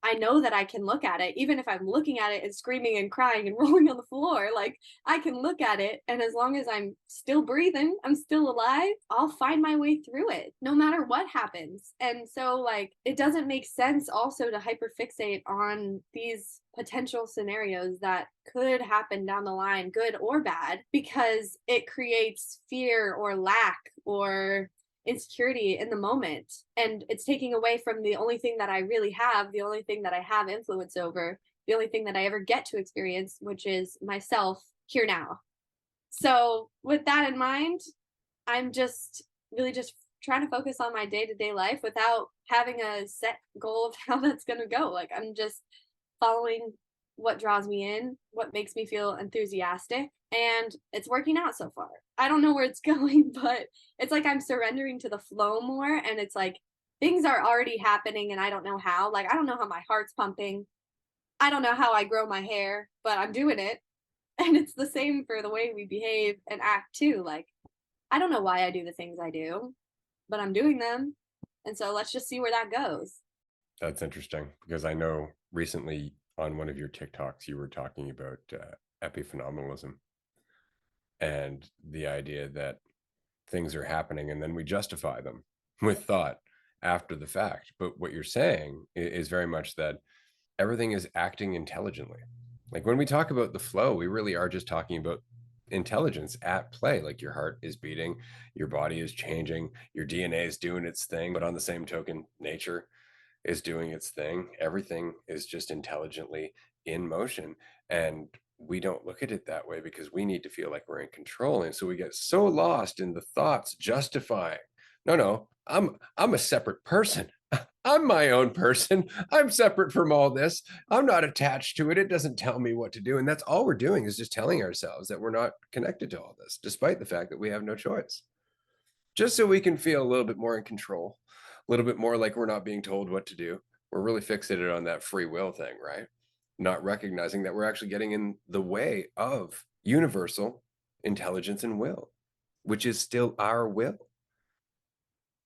I know that I can look at it, even if I'm looking at it and screaming and crying and rolling on the floor. Like I can look at it, and as long as I'm still breathing, I'm still alive, I'll find my way through it, no matter what happens. And so, like, it doesn't make sense also to hyperfixate on these potential scenarios that could happen down the line, good or bad, because it creates fear or lack or insecurity in the moment, and it's taking away from the only thing that I really have, the only thing that I have influence over, the only thing that I ever get to experience, which is myself here now. So with that in mind, I'm just really just trying to focus on my day-to-day life without having a set goal of how that's going to go. Like I'm just following what draws me in, what makes me feel enthusiastic, and it's working out so far. I don't know where it's going, but it's like I'm surrendering to the flow more, and it's like things are already happening and I don't know how. Like I don't know how my heart's pumping. I don't know how I grow my hair, but I'm doing it. And it's the same for the way we behave and act too. Like I don't know why I do the things I do, but I'm doing them. And so let's just see where that goes. That's interesting because I know recently on one of your TikToks, you were talking about epiphenomenalism and the idea that things are happening and then we justify them with thought after the fact. But what you're saying is very much that everything is acting intelligently. Like when we talk about the flow, we really are just talking about intelligence at play. Like your heart is beating, your body is changing, your DNA is doing its thing, but on the same token, nature is doing its thing. Everything is just intelligently in motion. And we don't look at it that way because we need to feel like we're in control. And so we get so lost in the thoughts justifying, no, I'm a separate person. I'm my own person. I'm separate from all this. I'm not attached to it. It doesn't tell me what to do. And that's all we're doing is just telling ourselves that we're not connected to all this, despite the fact that we have no choice. Just so we can feel a little bit more in control, a little bit more like we're not being told what to do. We're really fixated on that free will thing, right? Not recognizing that we're actually getting in the way of universal intelligence and will, which is still our will.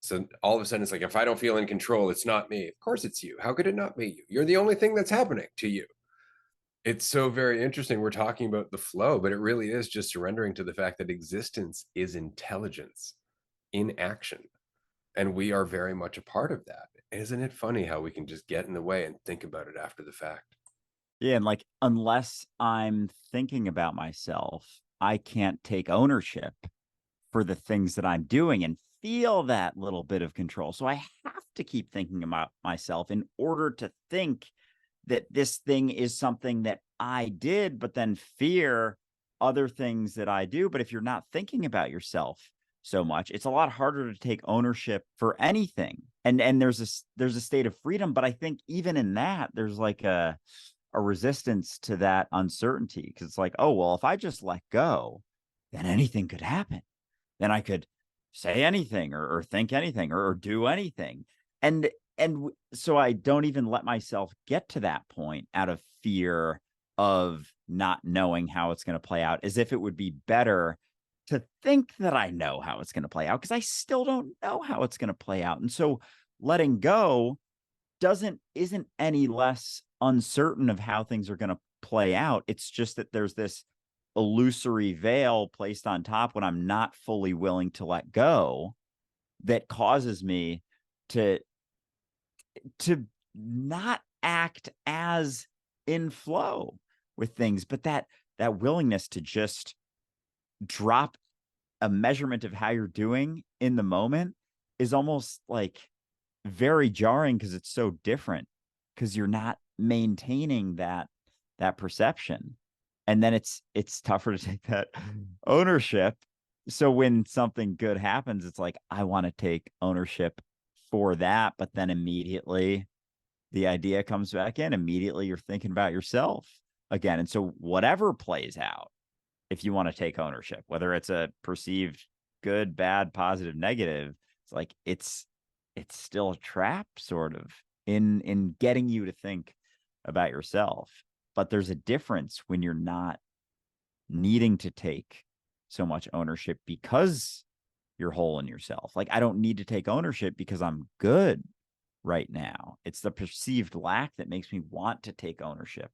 So all of a sudden, it's like, if I don't feel in control, it's not me. Of course it's you. How could it not be you? You're the only thing that's happening to you. It's so very interesting. We're talking about the flow, but it really is just surrendering to the fact that existence is intelligence in action. And we are very much a part of that. Isn't it funny how we can just get in the way and think about it after the fact? Yeah, and like unless I'm thinking about myself, I can't take ownership for the things that I'm doing and feel that little bit of control. So I have to keep thinking about myself in order to think that this thing is something that I did, but then fear other things that I do. But if you're not thinking about yourself so much, it's a lot harder to take ownership for anything. And there's a state of freedom, but I think even in that, there's like a resistance to that uncertainty, because it's like, oh, well, if I just let go, then anything could happen. Then I could say anything or think anything or do anything. So I don't even let myself get to that point out of fear of not knowing how it's going to play out, as if it would be better to think that I know how it's going to play out, because I still don't know how it's going to play out. And so letting go isn't any less uncertain of how things are going to play out. It's just that there's this illusory veil placed on top when I'm not fully willing to let go, that causes me to not act as in flow with things. But that willingness to just drop a measurement of how you're doing in the moment is almost like very jarring, because it's so different, because you're not maintaining that perception. And then it's tougher to take that ownership. So when something good happens, it's like, I want to take ownership for that. But then immediately the idea comes back in. Immediately you're thinking about yourself again. And so whatever plays out, if you want to take ownership, whether it's a perceived good, bad, positive, negative, it's like, it's still a trap, sort of, in getting you to think about yourself. But there's a difference when you're not needing to take so much ownership because you're whole in yourself. Like, I don't need to take ownership because I'm good right now. It's the perceived lack that makes me want to take ownership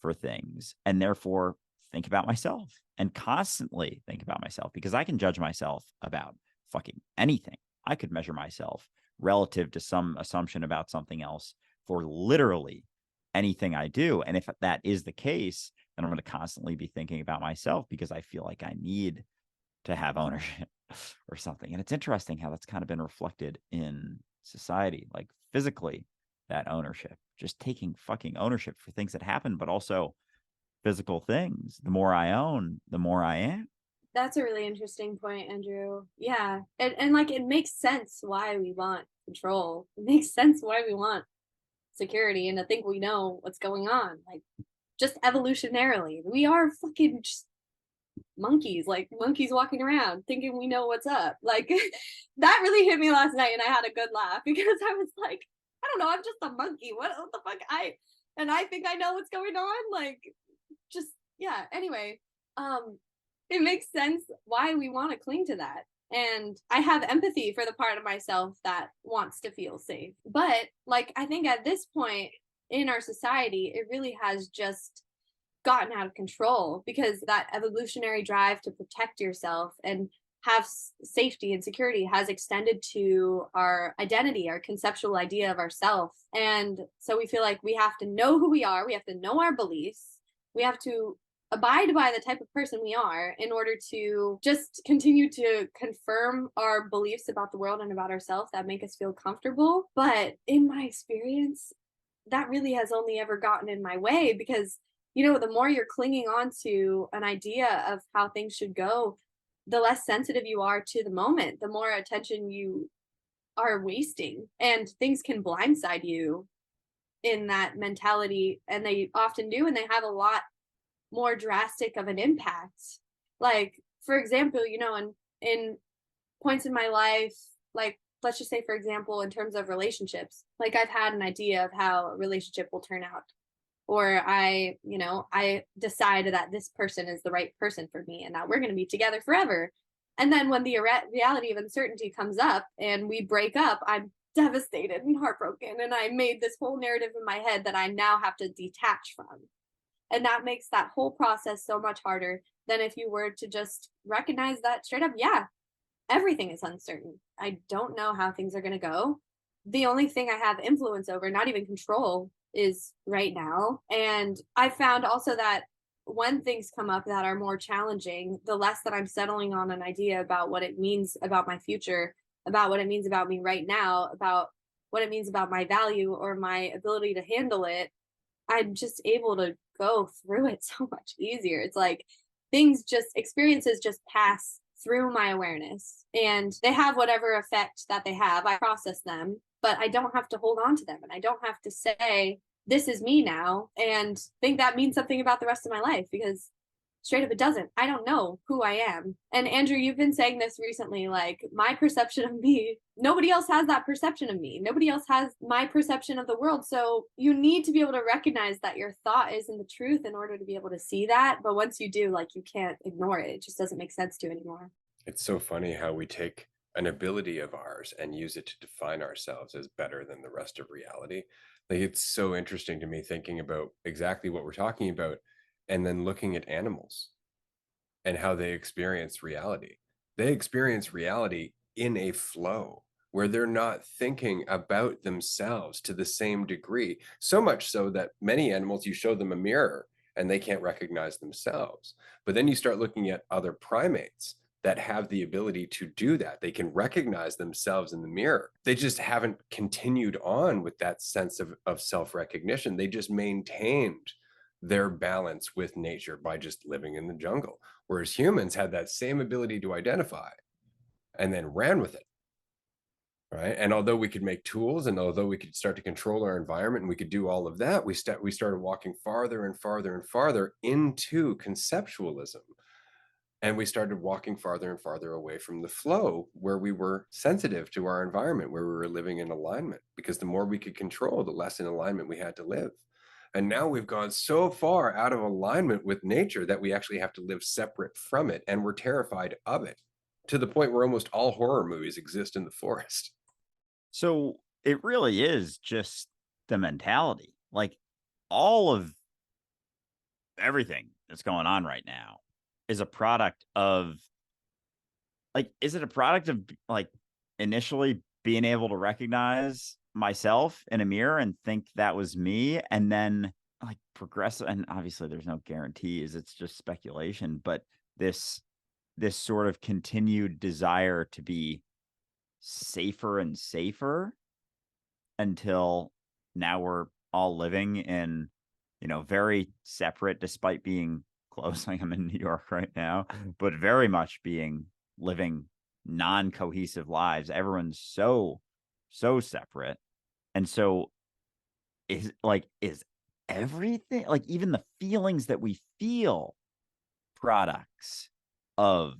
for things, and therefore think about myself and constantly think about myself, because I can judge myself about fucking anything. I could measure myself relative to some assumption about something else for literally anything I do. And if that is the case, then I'm going to constantly be thinking about myself because I feel like I need to have ownership or something. And it's interesting how that's kind of been reflected in society, like physically, that ownership, just taking fucking ownership for things that happen, but also physical things. The more I own, the more I am. That's a really interesting point, Andrew. Yeah. And like it makes sense why we want control. It makes sense why we want security and to think we know what's going on. Like just evolutionarily. We are fucking just monkeys, like monkeys walking around thinking we know what's up. Like that really hit me last night and I had a good laugh because I was like, I don't know, I'm just a monkey. What the fuck? I think I know what's going on. Like just yeah. Anyway, it makes sense why we want to cling to that. And I have empathy for the part of myself that wants to feel safe. But like I think at this point in our society, it really has just gotten out of control because that evolutionary drive to protect yourself and have safety and security has extended to our identity, our conceptual idea of ourself. And so we feel like we have to know who we are, we have to know our beliefs, we have to abide by the type of person we are in order to just continue to confirm our beliefs about the world and about ourselves that make us feel comfortable. But in my experience, that really has only ever gotten in my way because the more you're clinging on to an idea of how things should go, the less sensitive you are to the moment, the more attention you are wasting. And things can blindside you in that mentality. And they often do. And they have a lot more drastic of an impact. Like, for example, in points in my life, like, let's just say, for example, in terms of relationships, like I've had an idea of how a relationship will turn out or I decide that this person is the right person for me and that we're going to be together forever. And then when the reality of uncertainty comes up and we break up, I'm devastated and heartbroken. And I made this whole narrative in my head that I now have to detach from. And that makes that whole process so much harder than if you were to just recognize that straight up, yeah, everything is uncertain. I don't know how things are going to go. The only thing I have influence over, not even control, is right now. And I found also that when things come up that are more challenging, the less that I'm settling on an idea about what it means about my future, about what it means about me right now, about what it means about my value or my ability to handle it, I'm just able to go through it so much easier. It's like experiences just pass through my awareness and they have whatever effect that they have. I process them, but I don't have to hold on to them. And I don't have to say, this is me now and think that means something about the rest of my life because straight up it doesn't. I don't know who I am. And Andrew, you've been saying this recently, like my perception of me, nobody else has that perception of me. Nobody else has my perception of the world. So you need to be able to recognize that your thought isn't the truth in order to be able to see that. But once you do, like you can't ignore it. It just doesn't make sense to anymore. It's so funny how we take an ability of ours and use it to define ourselves as better than the rest of reality. Like it's so interesting to me thinking about exactly what we're talking about and then looking at animals and how they experience reality. They experience reality in a flow where they're not thinking about themselves to the same degree. So much so that many animals, you show them a mirror and they can't recognize themselves. But then you start looking at other primates that have the ability to do that. They can recognize themselves in the mirror. They just haven't continued on with that sense of self-recognition. They just maintained their balance with nature by just living in the jungle. Whereas humans had that same ability to identify and then ran with it. Right. And although we could make tools and although we could start to control our environment and we could do all of that, we started walking farther and farther and farther into conceptualism. And we started walking farther and farther away from the flow where we were sensitive to our environment, where we were living in alignment, because the more we could control, the less in alignment we had to live. And now we've gone so far out of alignment with nature that we actually have to live separate from it. And we're terrified of it, to the point where almost all horror movies exist in the forest. So it really is just the mentality. Like all of everything that's going on right now is a product of like, is it a product of like initially being able to recognize myself in a mirror and think that was me, and then like progress? And obviously there's no guarantees, it's just speculation, but this sort of continued desire to be safer and safer until now we're all living in, very separate, despite being close. Like I'm in New York right now, but very much living non-cohesive lives. Everyone's so separate. And so is everything, like even the feelings that we feel, products of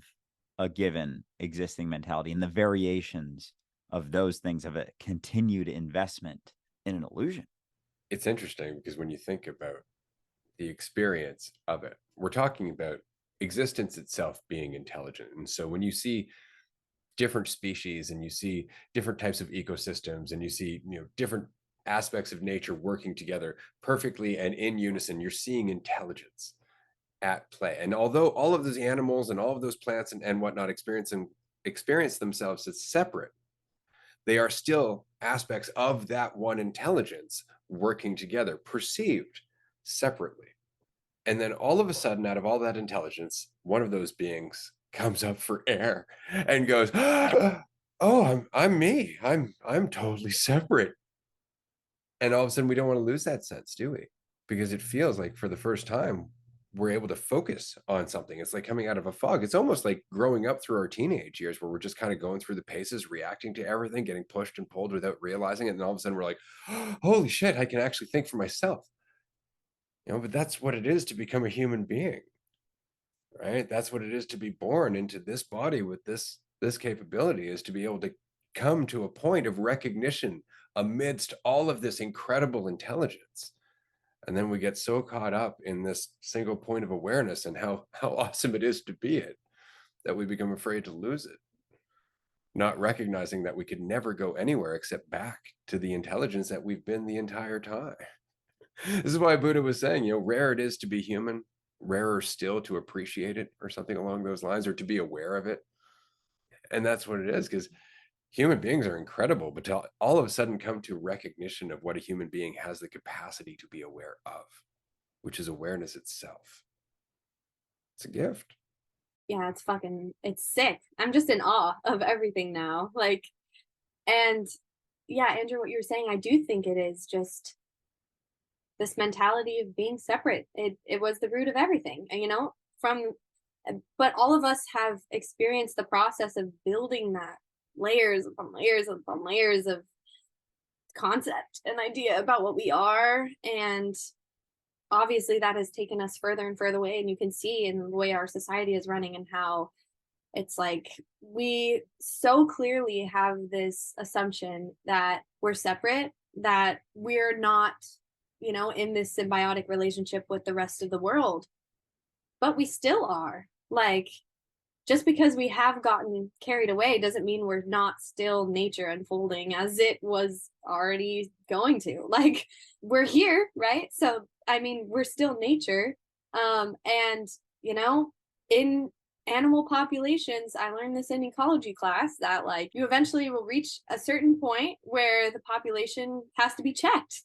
a given existing mentality, and the variations of those things of a continued investment in an illusion. It's interesting because when you think about the experience of it, we're talking about existence itself being intelligent. And so when you see different species and you see different types of ecosystems and you see, different aspects of nature working together perfectly and in unison, you're seeing intelligence at play. And although all of those animals and all of those plants and whatnot experience themselves as separate, they are still aspects of that one intelligence working together, perceived separately. And then all of a sudden, out of all that intelligence, one of those beings comes up for air and goes, "Oh, I'm me. I'm totally separate." And all of a sudden, we don't want to lose that sense, do we? Because it feels like for the first time, we're able to focus on something. It's like coming out of a fog. It's almost like growing up through our teenage years where we're just kind of going through the paces, reacting to everything, getting pushed and pulled without realizing it. And all of a sudden we're like, holy shit, I can actually think for myself. But that's what it is to become a human being, right? That's what it is to be born into this body with this capability, is to be able to come to a point of recognition amidst all of this incredible intelligence. And then we get so caught up in this single point of awareness and how awesome it is to be it, that we become afraid to lose it, not recognizing that we could never go anywhere except back to the intelligence that we've been the entire time. This is why Buddha was saying, rare it is to be human, rarer still to appreciate it, or something along those lines, or to be aware of it. And that's what it is, because human beings are incredible, but to all of a sudden come to recognition of what a human being has the capacity to be aware of, which is awareness itself. It's a gift. Yeah, it's sick. I'm just in awe of everything now. Like, and yeah, Andrew, what you were saying, I do think it is just this mentality of being separate. It was the root of everything, but all of us have experienced the process of building that layers upon layers upon layers of concept and idea about what we are. And obviously that has taken us further and further away. And you can see in the way our society is running and how it's like we so clearly have this assumption that we're separate, that we're not, in this symbiotic relationship with the rest of the world. But we still are. Like, just because we have gotten carried away doesn't mean we're not still nature unfolding as it was already going to. Like, we're here, right? So, I mean, we're still nature. And, in animal populations, I learned this in ecology class, that like you eventually will reach a certain point where the population has to be checked.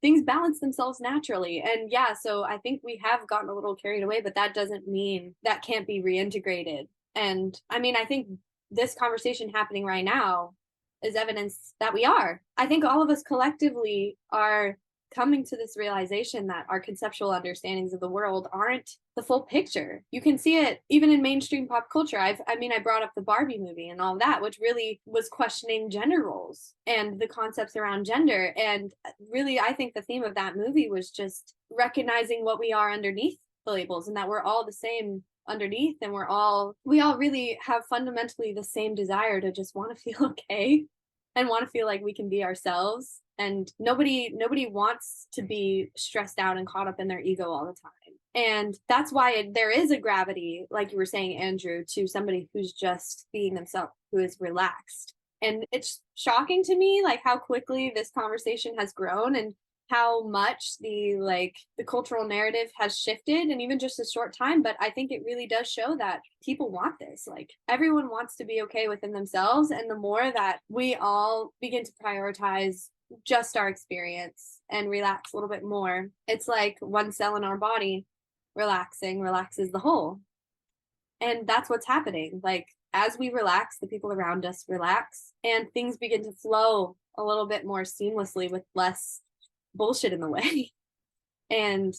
Things balance themselves naturally. And yeah, so I think we have gotten a little carried away, but that doesn't mean that can't be reintegrated. And I mean, I think this conversation happening right now is evidence that we are. I think all of us collectively are coming to this realization that our conceptual understandings of the world aren't the full picture. You can see it even in mainstream pop culture. I brought up the Barbie movie and all that, which really was questioning gender roles and the concepts around gender. And really, I think the theme of that movie was just recognizing what we are underneath the labels, and that we're all the same underneath, and we all really have fundamentally the same desire to just want to feel okay and want to feel like we can be ourselves. and nobody wants to be stressed out and caught up in their ego all the time. And that's why there is a gravity, like you were saying, Andrew, to somebody who's just being themselves, who is relaxed. And it's shocking to me, like how quickly this conversation has grown and how much the cultural narrative has shifted in even just a short time. But I think it really does show that people want this. Like everyone wants to be okay within themselves. And the more that we all begin to prioritize just our experience and relax a little bit more, it's like one cell in our body relaxes the whole. And that's what's happening. Like as we relax, the people around us relax and things begin to flow a little bit more seamlessly with less bullshit in the way. And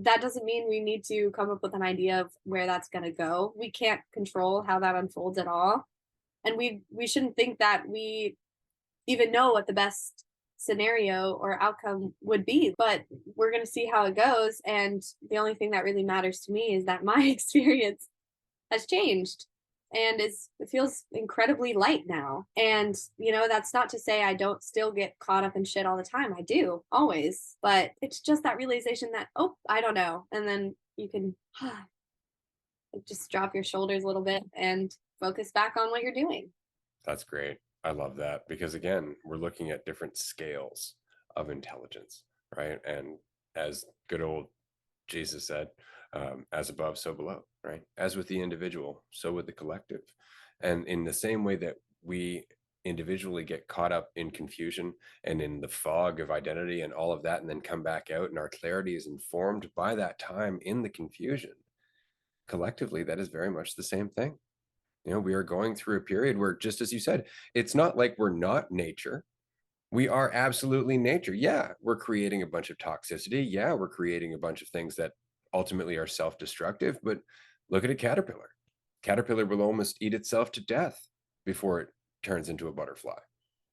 that doesn't mean we need to come up with an idea of where that's going to go. We can't control how that unfolds at all. And we shouldn't think that we even know what the best scenario or outcome would be, but we're going to see how it goes. And the only thing that really matters to me is that my experience has changed and it feels incredibly light now. And that's not to say I don't still get caught up in shit all the time. I do, always. But it's just that realization that, oh, I don't know. And then you can just drop your shoulders a little bit and focus back on what you're doing. That's great. I love that, because again, we're looking at different scales of intelligence, right? And as good old Jesus said, as above, so below, right? As with the individual, so with the collective. And in the same way that we individually get caught up in confusion and in the fog of identity and all of that, and then come back out and our clarity is informed by that time in the confusion, collectively, that is very much the same thing. We are going through a period where, just as you said, it's not like we're not nature. We are absolutely nature. Yeah, we're creating a bunch of toxicity. Yeah, we're creating a bunch of things that ultimately are self-destructive. But look at a caterpillar. Caterpillar will almost eat itself to death before it turns into a butterfly.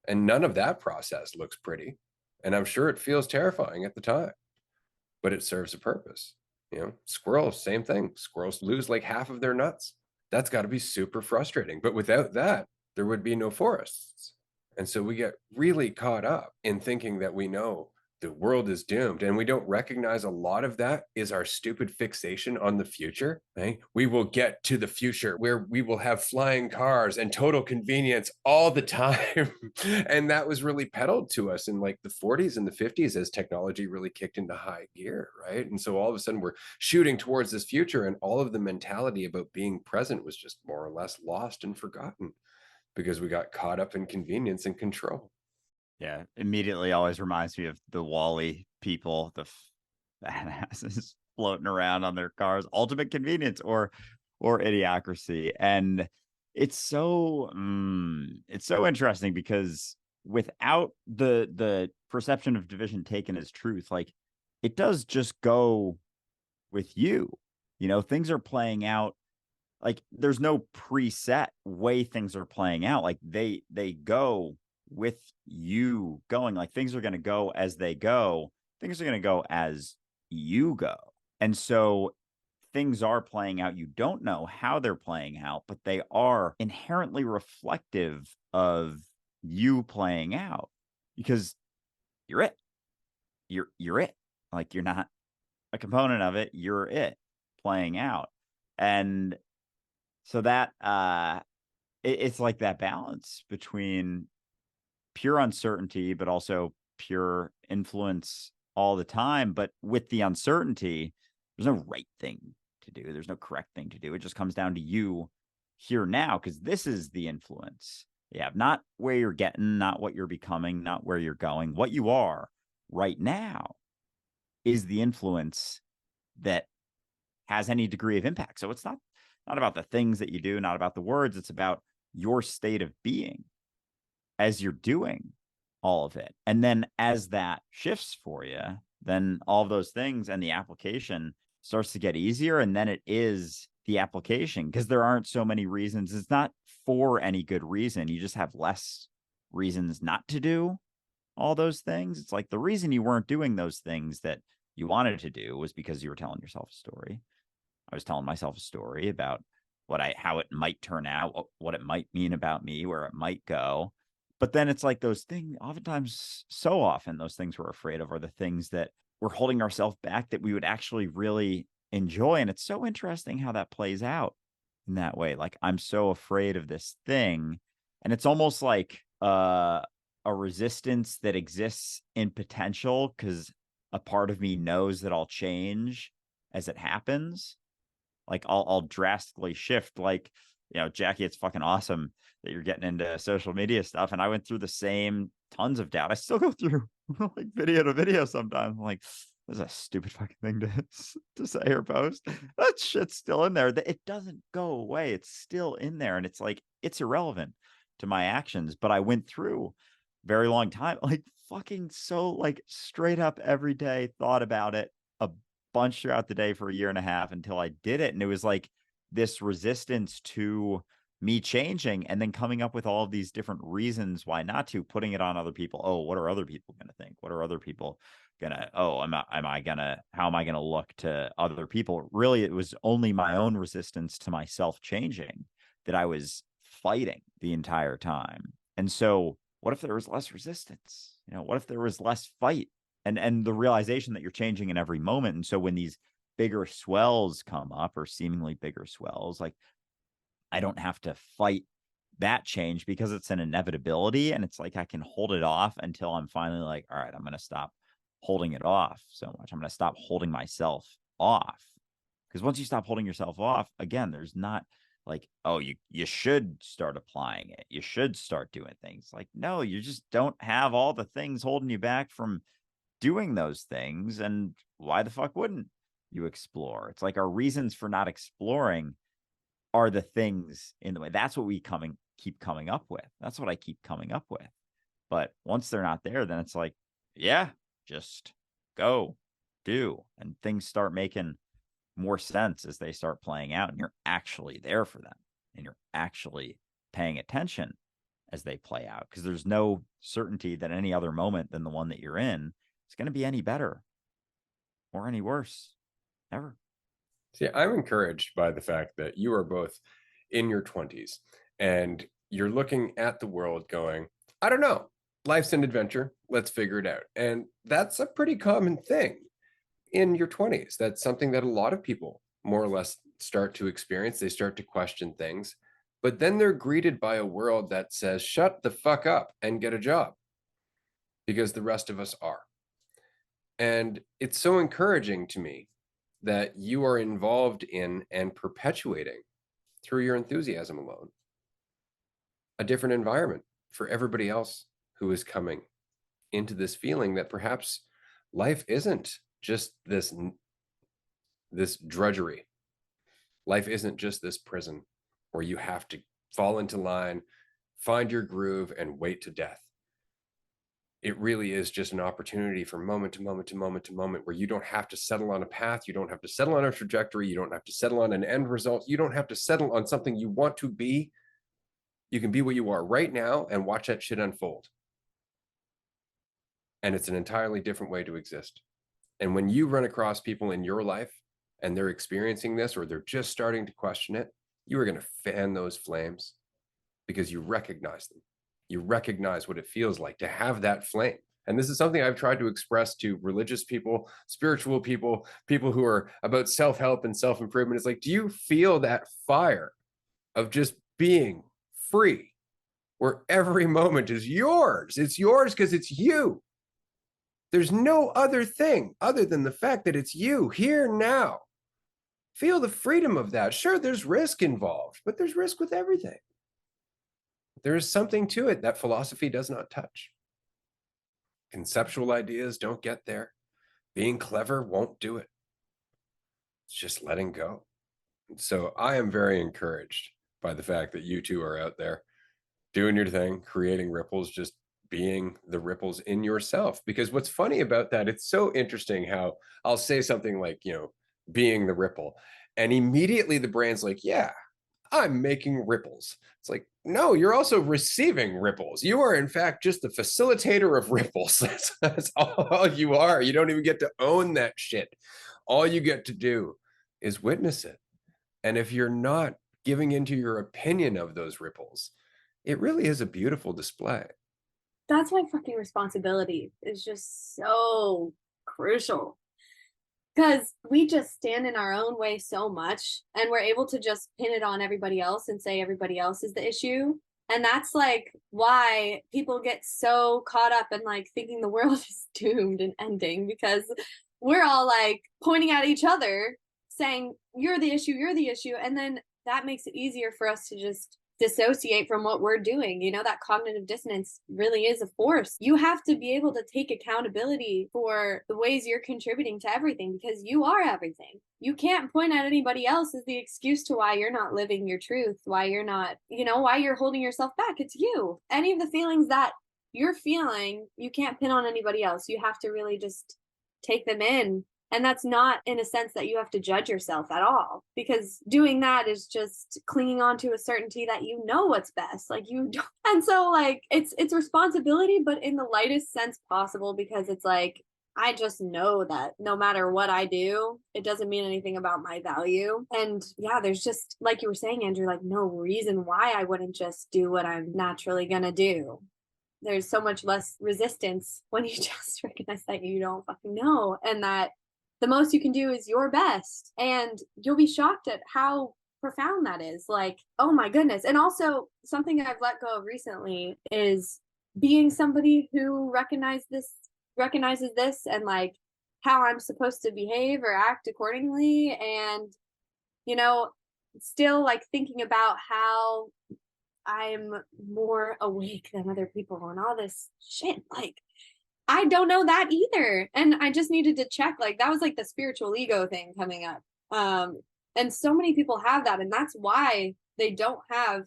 And none of that process looks pretty. And I'm sure it feels terrifying at the time, but it serves a purpose. Squirrels, same thing. Squirrels lose like half of their nuts. That's got to be super frustrating. But without that, there would be no forests. And so we get really caught up in thinking that we know the world is doomed. And we don't recognize a lot of that is our stupid fixation on the future. Right? We will get to the future where we will have flying cars and total convenience all the time. And that was really peddled to us in like the 40s and the 50s as technology really kicked into high gear. Right. And so all of a sudden we're shooting towards this future, and all of the mentality about being present was just more or less lost and forgotten because we got caught up in convenience and control. Yeah, immediately always reminds me of the Wall-E people, the badasses floating around on their cars, ultimate convenience or idiocracy. And it's so interesting because without the perception of division taken as truth, like it does just go with you. Things are playing out like there's no preset way things are playing out. Like they go with you going. Like things are going to go as they go. Things are going to go as you go. And so things are playing out. You don't know how they're playing out, but they are inherently reflective of you playing out because you're it. You're it. Like you're not a component of it. You're it playing out. And so that it's like that balance between pure uncertainty, but also pure influence all the time. But with the uncertainty, there's no right thing to do. There's no correct thing to do. It just comes down to you here now, because this is the influence. Yeah, not where you're getting, not what you're becoming, not where you're going. What you are right now is the influence that has any degree of impact. So it's not about the things that you do, not about the words. It's about your state of being as you're doing all of it. And then as that shifts for you, then all of those things and the application starts to get easier. And then it is the application, because there aren't so many reasons. It's not for any good reason. You just have less reasons not to do all those things. It's like the reason you weren't doing those things that you wanted to do was because you were telling yourself a story. I was telling myself a story about how it might turn out, what it might mean about me, where it might go. But then it's like those things, oftentimes, so often, those things we're afraid of are the things that we're holding ourselves back that we would actually really enjoy. And it's so interesting how that plays out in that way. Like, I'm so afraid of this thing. And it's almost like a resistance that exists in potential because a part of me knows that I'll change as it happens. Like, I'll drastically shift. Like, Jackie, it's fucking awesome that you're getting into social media stuff. And I went through the same tons of doubt. I still go through like video to video sometimes. I'm like, this is a stupid fucking thing to say or post. That shit's still in there. It doesn't go away. It's still in there. And it's like, it's irrelevant to my actions. But I went through very long time, like fucking so like straight up every day, thought about it a bunch throughout the day for a year and a half until I did it. And it was like this resistance to me changing and then coming up with all of these different reasons why not to, putting it on other people. Oh, what are other people going to think? What are other people gonna, oh, how am I gonna look to other people? Really, it was only my own resistance to myself changing that I was fighting the entire time. And so what if there was less resistance? What if there was less fight and the realization that you're changing in every moment? And so when these bigger swells come up, or seemingly bigger swells, like, I don't have to fight that change because it's an inevitability. And it's like I can hold it off until I'm finally like, all right, I'm going to stop holding it off so much. I'm going to stop holding myself off. Because once you stop holding yourself off, again, there's not like, oh, you should start applying it. You should start doing things. Like, no, you just don't have all the things holding you back from doing those things. And why the fuck wouldn't you explore? It's like our reasons for not exploring are the things in the way. That's what we keep coming up with. That's what I keep coming up with. But once they're not there, then it's like, yeah, just go, do. And things start making more sense as they start playing out. And you're actually there for them. And you're actually paying attention as they play out. Because there's no certainty that any other moment than the one that you're in is going to be any better or any worse ever. See, I'm encouraged by the fact that you are both in your 20s and you're looking at the world going, I don't know, life's an adventure. Let's figure it out. And that's a pretty common thing in your 20s. That's something that a lot of people more or less start to experience. They start to question things, but then they're greeted by a world that says, shut the fuck up and get a job, because the rest of us are. And it's so encouraging to me that you are involved in and perpetuating through your enthusiasm alone a different environment for everybody else who is coming into this feeling that perhaps life isn't just this drudgery. Life isn't just this prison where you have to fall into line, find your groove, and wait to death. It really is just an opportunity for moment to moment to moment to moment where you don't have to settle on a path. You don't have to settle on a trajectory. You don't have to settle on an end result. You don't have to settle on something you want to be. You can be what you are right now and watch that shit unfold. And it's an entirely different way to exist. And when you run across people in your life and they're experiencing this, or they're just starting to question it, you are going to fan those flames because you recognize them. You recognize what it feels like to have that flame. And this is something I've tried to express to religious people, spiritual people, people who are about self-help and self-improvement. It's like, do you feel that fire of just being free, where every moment is yours? It's yours because it's you. There's no other thing other than the fact that it's you here now. Feel the freedom of that. Sure, there's risk involved, but there's risk with everything. There is something to it that philosophy does not touch. Conceptual ideas don't get there. Being clever won't do it. It's just letting go. So I am very encouraged by the fact that you two are out there doing your thing, creating ripples, just being the ripples in yourself. Because what's funny about that, it's so interesting how I'll say something like, being the ripple, and immediately the brain's like, yeah, I'm making ripples. It's like, no, you're also receiving ripples. You are, in fact, just the facilitator of ripples. That's all you are. You don't even get to own that shit. All you get to do is witness it. And if you're not giving into your opinion of those ripples, it really is a beautiful display. that's why fucking responsibility is just so crucial. Because we just stand in our own way so much, and we're able to just pin it on everybody else and say everybody else is the issue. And that's like why people get so caught up in like thinking the world is doomed and ending, because we're all like pointing at each other saying, you're the issue, you're the issue. And then that makes it easier for us to just dissociate from what we're doing. You know, that cognitive dissonance really is a force. You have to be able to take accountability for the ways you're contributing to everything, because you are everything. You can't point at anybody else as the excuse to why you're not living your truth, why you're not, you know, why you're holding yourself back. It's you. Any of the feelings that you're feeling, you can't pin on anybody else. You have to really just take them in. And that's not in a sense that you have to judge yourself at all, because doing that is just clinging on to a certainty that you know what's best. Like you don't. And so like it's responsibility, but in the lightest sense possible, because it's like, I just know that no matter what I do, it doesn't mean anything about my value. And yeah, there's just, like you were saying, Andrew, like no reason why I wouldn't just do what I'm naturally gonna do. There's so much less resistance when you just recognize that you don't fucking know, and that the most you can do is your best. And you'll be shocked at how profound that is. Like, oh my goodness. And also something I've let go of recently is being somebody who recognizes this and like how I'm supposed to behave or act accordingly. And, you know, still like thinking about how I'm more awake than other people and all this shit. Like, I don't know that either. And I just needed to check. Like, that was like the spiritual ego thing coming up. And so many people have that. And that's why they don't have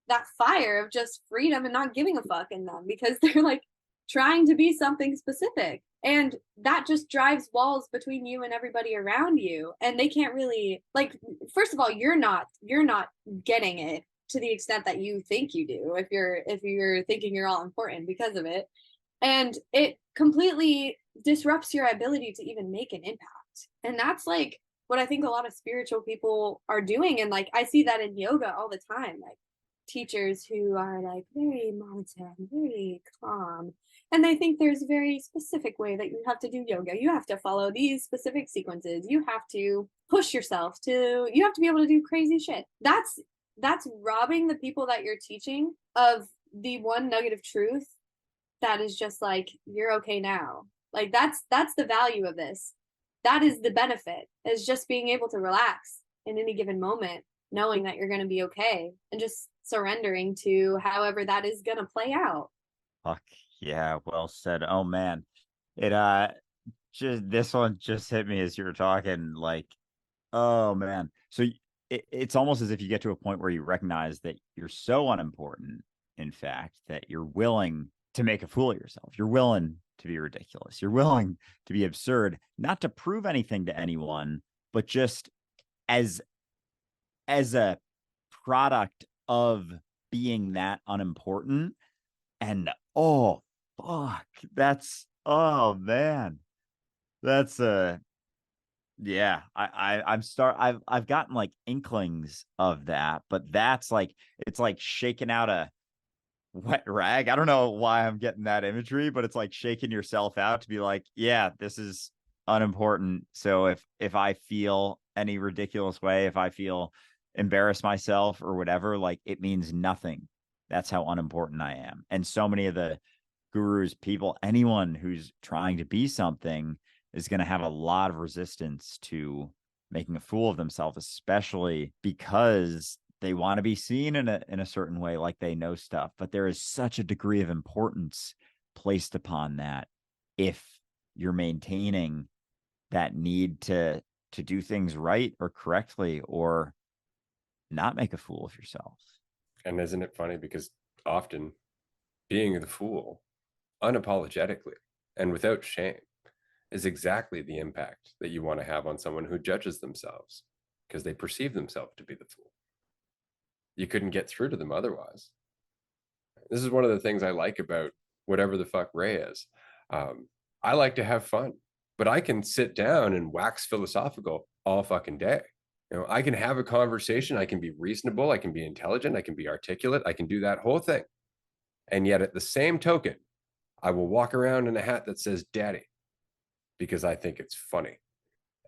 that fire of just freedom and not giving a fuck in them, because they're like trying to be something specific. And that just drives walls between you and everybody around you. And they can't really, like, first of all, you're not getting it to the extent that you think you do if you're thinking you're all important because of it. And it completely disrupts your ability to even make an impact. And that's like what I think a lot of spiritual people are doing. And like I see that in yoga all the time, like teachers who are like very monotone, very calm, and they think there's a very specific way that you have to do yoga. You have to follow these specific sequences. You have to push yourself to, you have to be able to do crazy shit. That's robbing the people that you're teaching of the one nugget of truth that is just like, you're okay now. Like that's the value of this. That is the benefit, is just being able to relax in any given moment, knowing that you're going to be okay, and just surrendering to however that is going to play out. Fuck yeah, well said. Oh man, it just this one just hit me as you were talking. Like, oh man, so it's almost as if you get to a point where you recognize that you're so unimportant, in fact, that you're willing to make a fool of yourself. You're willing to be ridiculous. You're willing to be absurd, not to prove anything to anyone, but just as a product of being that unimportant. And oh fuck, oh man, that's yeah, I've gotten like inklings of that, but that's like, it's like shaking out a wet rag. I don't know why I'm getting that imagery, but it's like shaking yourself out to be like, yeah, this is unimportant. So if I feel any ridiculous way, if I feel embarrassed myself or whatever, like it means nothing. That's how unimportant I am. And so many of the gurus, people, anyone who's trying to be something is going to have a lot of resistance to making a fool of themselves, especially because they want to be seen in a certain way, like they know stuff. But there is such a degree of importance placed upon that if you're maintaining that need to do things right or correctly, or not make a fool of yourself. And isn't it funny, because often being the fool unapologetically and without shame is exactly the impact that you want to have on someone who judges themselves because they perceive themselves to be the fool. You couldn't get through to them otherwise. This is one of the things I like about whatever the fuck Ray is. I like to have fun, but I can sit down and wax philosophical all fucking day. You know, I can have a conversation. I can be reasonable. I can be intelligent. I can be articulate. I can do that whole thing. And yet at the same token, I will walk around in a hat that says daddy because I think it's funny.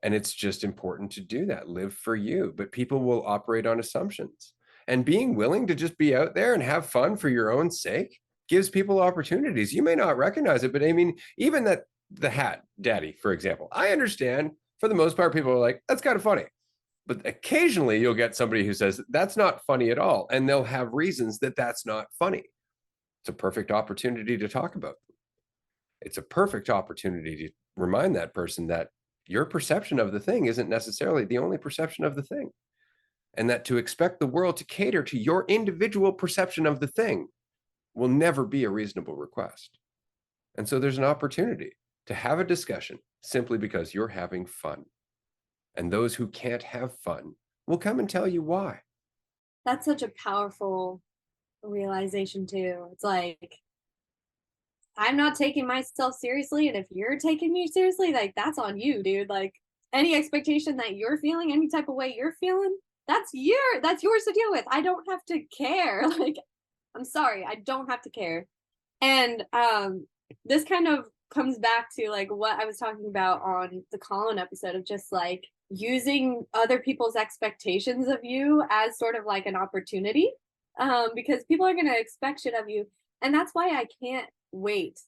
And it's just important to do that. Live for you. But people will operate on assumptions. And being willing to just be out there and have fun for your own sake gives people opportunities. You may not recognize it, but I mean, even that the hat, daddy, for example, I understand for the most part, people are like, that's kind of funny. But occasionally you'll get somebody who says, that's not funny at all. And they'll have reasons that that's not funny. It's a perfect opportunity to talk about them. It's a perfect opportunity to remind that person that your perception of the thing isn't necessarily the only perception of the thing. And that to expect the world to cater to your individual perception of the thing will never be a reasonable request. And so there's an opportunity to have a discussion simply because you're having fun. And those who can't have fun will come and tell you why. That's such a powerful realization too. It's like, I'm not taking myself seriously, and if you're taking me seriously, like, that's on you, dude. Like, any expectation that you're feeling, any type of way you're feeling, that's yours to deal with. I don't have to care. Like, I'm sorry, I don't have to care. And this kind of comes back to like what I was talking about on the Colin episode of just like using other people's expectations of you as sort of like an opportunity, because people are going to expect shit of you. And that's why I can't wait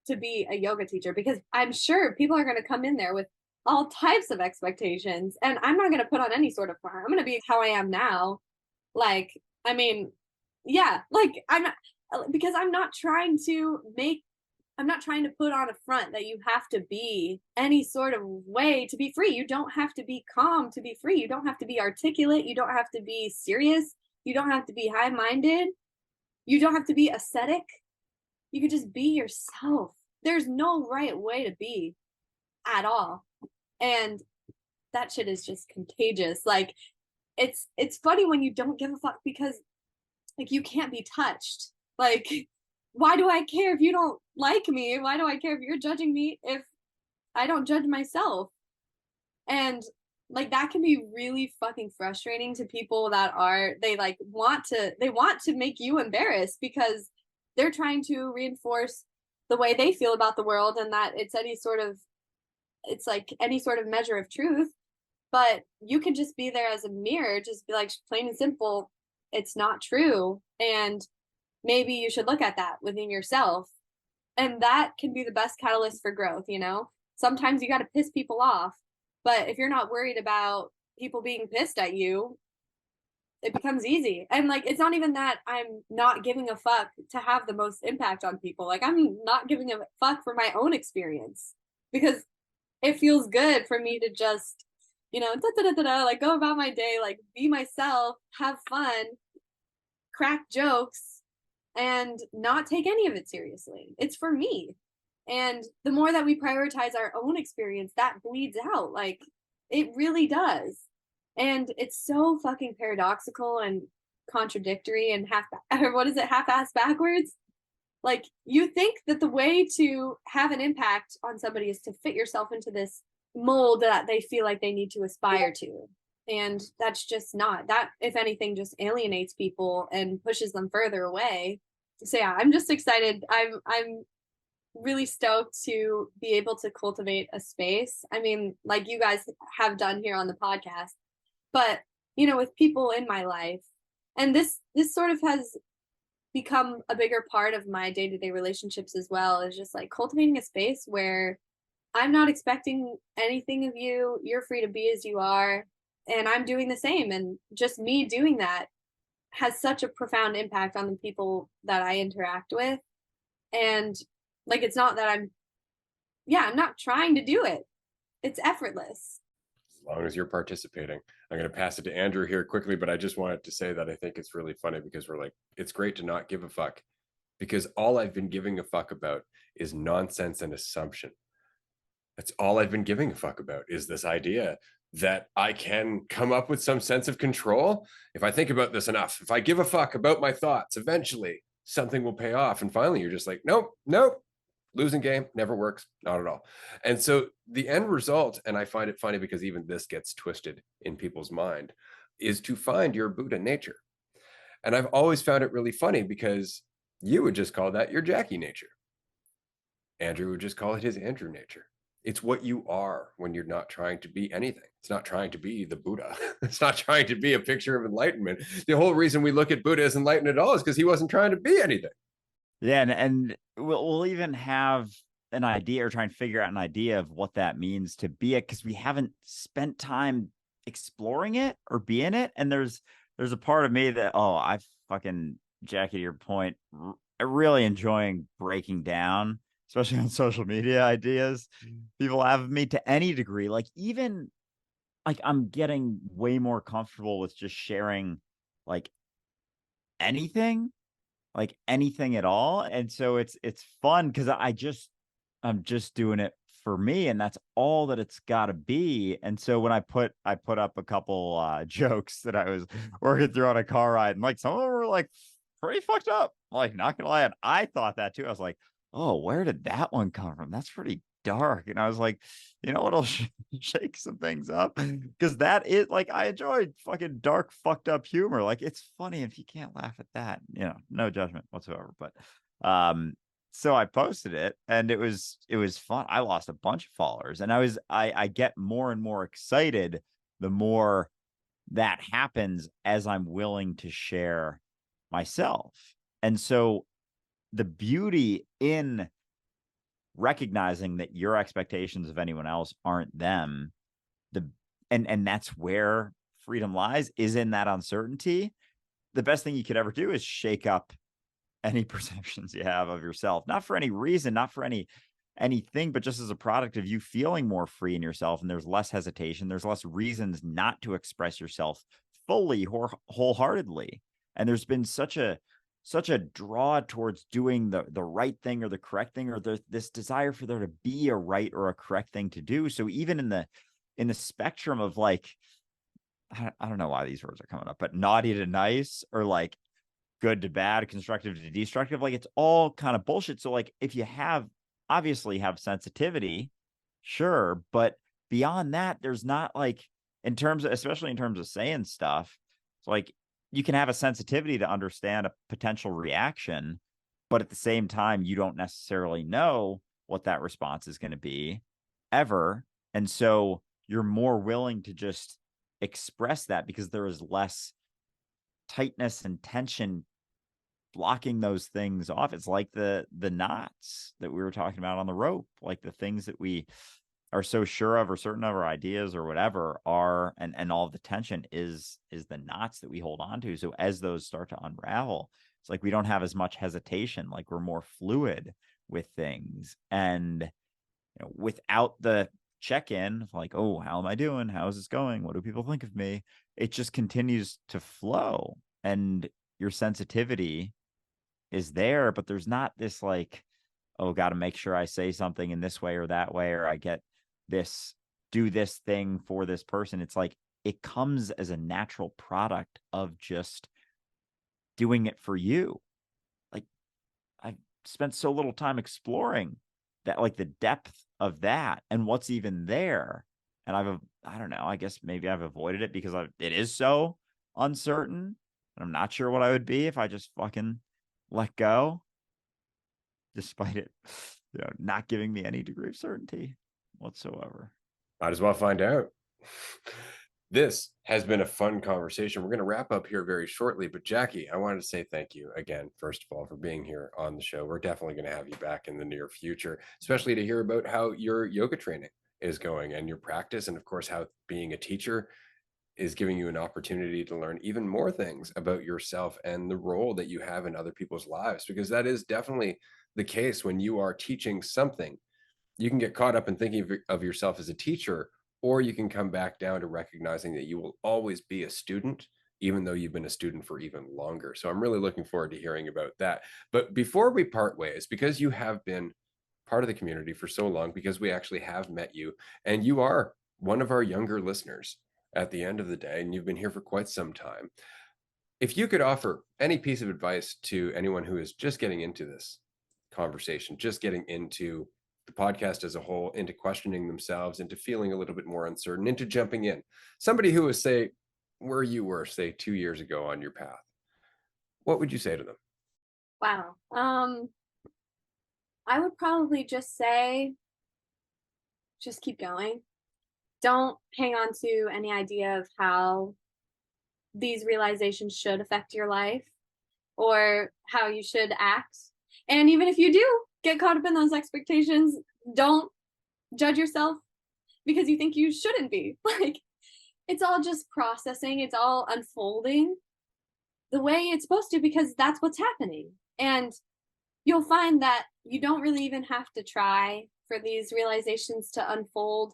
to be a yoga teacher, because I'm sure people are going to come in there with all types of expectations, and I'm not going to put on any sort of front. I'm going to be how I am now. Like, I mean, yeah, like I'm not, because I'm not trying to put on a front that you have to be any sort of way to be free. You don't have to be calm to be free. You don't have to be articulate. You don't have to be serious. You don't have to be high minded. You don't have to be ascetic. You can just be yourself. There's no right way to be at all. And that shit is just contagious. Like, it's funny when you don't give a fuck, because like you can't be touched. Like, why do I care if you don't like me? Why do I care if you're judging me if I don't judge myself? And like that can be really fucking frustrating to people that want to make you embarrassed, because they're trying to reinforce the way they feel about the world, and that it's like any sort of measure of truth. But you can just be there as a mirror, just be like, plain and simple, it's not true. And maybe you should look at that within yourself. And that can be the best catalyst for growth, you know? Sometimes you got to piss people off. But if you're not worried about people being pissed at you, it becomes easy. And like, it's not even that I'm not giving a fuck to have the most impact on people. Like, I'm not giving a fuck for my own experience, because it feels good for me to just, like go about my day, like be myself, have fun, crack jokes, and not take any of it seriously. It's for me. And the more that we prioritize our own experience, that bleeds out. Like, it really does. And it's so fucking paradoxical and contradictory and half-assed backwards. Like, you think that the way to have an impact on somebody is to fit yourself into this mold that they feel like they need to aspire to. And that's just not. That, if anything, just alienates people and pushes them further away. So yeah, I'm just excited. I'm really stoked to be able to cultivate a space. I mean, like you guys have done here on the podcast, but with people in my life. And this sort of has become a bigger part of my day-to-day relationships as well, is just like cultivating a space where I'm not expecting anything of you. You're free to be as you are, and I'm doing the same. And just me doing that has such a profound impact on the people that I interact with. And like, it's not that I'm not trying to do it. It's effortless. As long as you're participating. I'm going to pass it to Andrew here quickly, but I just wanted to say that I think it's really funny because we're like, it's great to not give a fuck, because all I've been giving a fuck about is nonsense and assumption. That's all I've been giving a fuck about, is this idea that I can come up with some sense of control. If I think about this enough, if I give a fuck about my thoughts, eventually something will pay off. And finally, you're just like, nope, losing game, never works, not at all. And so the end result, and I find it funny because even this gets twisted in people's mind, is to find your Buddha nature. And I've always found it really funny because you would just call that your Jackie nature. Andrew would just call it his Andrew nature. It's what you are when you're not trying to be anything. It's not trying to be the Buddha. It's not trying to be a picture of enlightenment. The whole reason we look at Buddha as enlightened at all is because he wasn't trying to be anything. Yeah, and we'll even have an idea or try and figure out an idea of what that means to be it, because we haven't spent time exploring it or being it. And there's a part of me that, oh, I fucking, Jackie, to your point, really enjoying breaking down, especially on social media, ideas people have of me to any degree. Like, even like I'm getting way more comfortable with just sharing like anything, like anything at all. And so it's fun because I'm just doing it for me, and that's all that it's got to be. And so when I put up a couple jokes that I was working through on a car ride, and like some of them were like pretty fucked up, like, not gonna lie. And I thought that too. I was like, oh, where did that one come from? That's pretty dark. And I was like, you know what'll shake some things up, because that is like, I enjoyed fucking dark fucked up humor. Like, it's funny if you can't laugh at that, no judgment whatsoever. But so I posted it, and it was fun. I lost a bunch of followers, and I get more and more excited the more that happens, as I'm willing to share myself. And so the beauty in recognizing that your expectations of anyone else aren't them, the and that's where freedom lies, is in that uncertainty. The best thing you could ever do is shake up any perceptions you have of yourself, not for any reason, not for anything, but just as a product of you feeling more free in yourself. And there's less hesitation, there's less reasons not to express yourself fully or wholeheartedly. And there's been such a draw towards doing the right thing or the correct thing, or this desire for there to be a right or a correct thing to do. So even in the spectrum of like, I don't know why these words are coming up, but naughty to nice, or like good to bad, constructive to destructive, like, it's all kind of bullshit. So like, if you obviously have sensitivity, sure, but beyond that, there's not like, especially in terms of saying stuff, it's like, you can have a sensitivity to understand a potential reaction, but at the same time, you don't necessarily know what that response is going to be ever. And so you're more willing to just express that because there is less tightness and tension blocking those things off. It's like the knots that we were talking about on the rope, like the things that we are so sure of or certain of our ideas or whatever are, and all of the tension is the knots that we hold on to. So as those start to unravel, it's like we don't have as much hesitation, like we're more fluid with things. And without the check-in, like, oh, how am I doing? How is this going? What do people think of me? It just continues to flow, and your sensitivity is there, but there's not this like, oh, got to make sure I say something in this way or that way, or I get do this thing for this person. It's like, it comes as a natural product of just doing it for you. Like, I've spent so little time exploring that, like the depth of that and what's even there. And I don't know, I guess maybe I've avoided it because it is so uncertain. And I'm not sure what I would be if I just fucking let go, despite it, not giving me any degree of certainty whatsoever. Might as well find out. This has been a fun conversation. We're going to wrap up here very shortly, but Jackie, I wanted to say thank you again, first of all, for being here on the show. We're definitely going to have you back in the near future, especially to hear about how your yoga training is going and your practice, and of course, how being a teacher is giving you an opportunity to learn even more things about yourself and the role that you have in other people's lives, because that is definitely the case. When you are teaching something, you can get caught up in thinking of yourself as a teacher, or you can come back down to recognizing that you will always be a student, even though you've been a student for even longer. So I'm really looking forward to hearing about that. But before we part ways, because you have been part of the community for so long, because we actually have met you, and you are one of our younger listeners at the end of the day, and you've been here for quite some time, if you could offer any piece of advice to anyone who is just getting into this conversation, just getting into the podcast as a whole, into questioning themselves, into feeling a little bit more uncertain, into jumping in, somebody who is, say, where you were, say, 2 years ago on your path, what would you say to them? Wow. I would probably just say, just keep going. Don't hang on to any idea of how these realizations should affect your life or how you should act. And even if you do get caught up in those expectations, don't judge yourself because you think you shouldn't be. Like, it's all just processing, it's all unfolding the way it's supposed to because that's what's happening. And you'll find that you don't really even have to try for these realizations to unfold.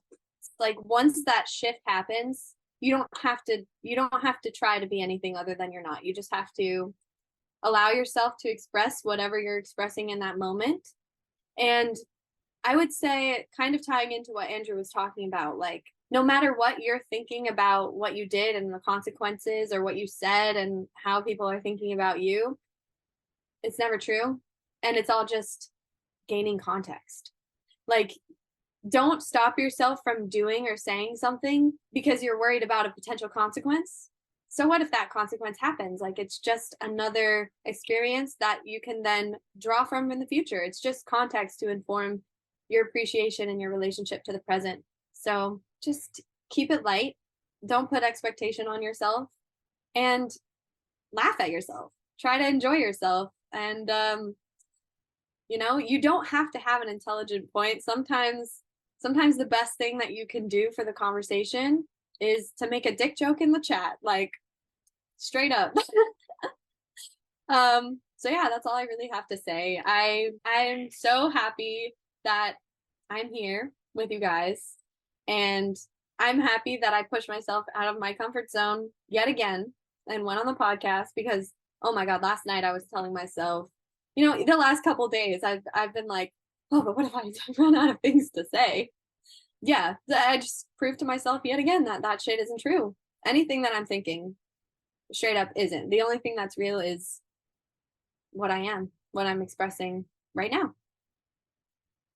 Like, once that shift happens, you don't have to try to be anything other than you're not. You just have to allow yourself to express whatever you're expressing in that moment. And I would say, kind of tying into what Andrew was talking about, like, no matter what you're thinking about what you did and the consequences or what you said and how people are thinking about you, it's never true. And it's all just gaining context. Like, don't stop yourself from doing or saying something because you're worried about a potential consequence. So what if that consequence happens? Like, it's just another experience that you can then draw from in the future. It's just context to inform your appreciation and your relationship to the present. So just keep it light. Don't put expectation on yourself and laugh at yourself. Try to enjoy yourself. And, you don't have to have an intelligent point. Sometimes the best thing that you can do for the conversation is to make a dick joke in the chat, like, straight up. So yeah, that's all I really have to say. I'm so happy that I'm here with you guys, and I'm happy that I pushed myself out of my comfort zone yet again and went on the podcast because, oh my God, last night I was telling myself, the last couple days I've been like, oh, but what if I run out of things to say? Yeah, I just proved to myself yet again that shit isn't true. Anything that I'm thinking straight up isn't. The only thing that's real is what I'm expressing right now.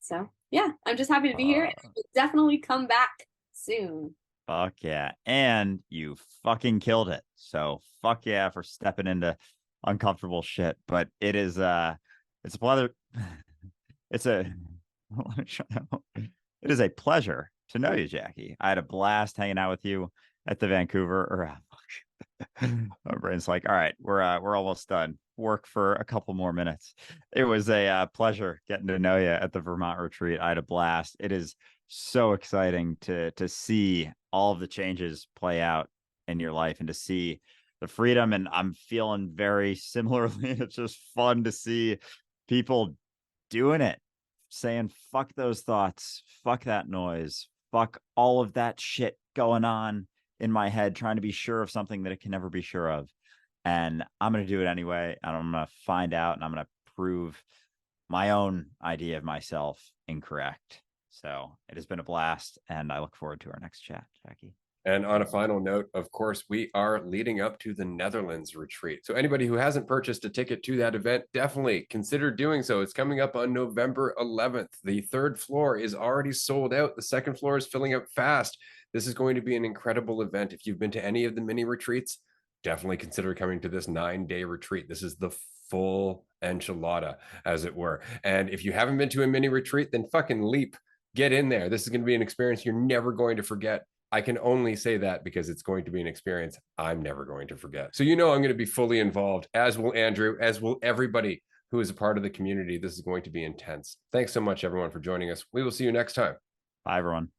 So yeah, I'm just happy to be here. We'll definitely come back soon. Fuck yeah. And you fucking killed it. So fuck yeah for stepping into uncomfortable shit. But it is it's a pleasure. It's a it is a pleasure to know you, Jackie. I had a blast hanging out with you at the Vancouver or my brain's like, all right, we're almost done. Work for a couple more minutes. It was a pleasure getting to know you at the Vermont retreat. I had a blast. It is so exciting to see all of the changes play out in your life and to see the freedom. And I'm feeling very similarly. It's just fun to see people doing it, saying fuck those thoughts, fuck that noise, fuck all of that shit going on in my head, trying to be sure of something that it can never be sure of. And I'm going to do it anyway. And I'm going to find out and I'm going to prove my own idea of myself incorrect. So it has been a blast. And I look forward to our next chat, Jackie. And on a final note, of course, we are leading up to the Netherlands retreat. So anybody who hasn't purchased a ticket to that event, definitely consider doing so. It's coming up on November 11th. The third floor is already sold out. The second floor is filling up fast. This is going to be an incredible event. If you've been to any of the mini retreats, definitely consider coming to this 9-day retreat. This is the full enchilada, as it were. And if you haven't been to a mini retreat, then fucking leap. Get in there. This is going to be an experience you're never going to forget. I can only say that because it's going to be an experience I'm never going to forget. So I'm going to be fully involved, as will Andrew, as will everybody who is a part of the community. This is going to be intense. Thanks so much, everyone, for joining us. We will see you next time. Bye, everyone.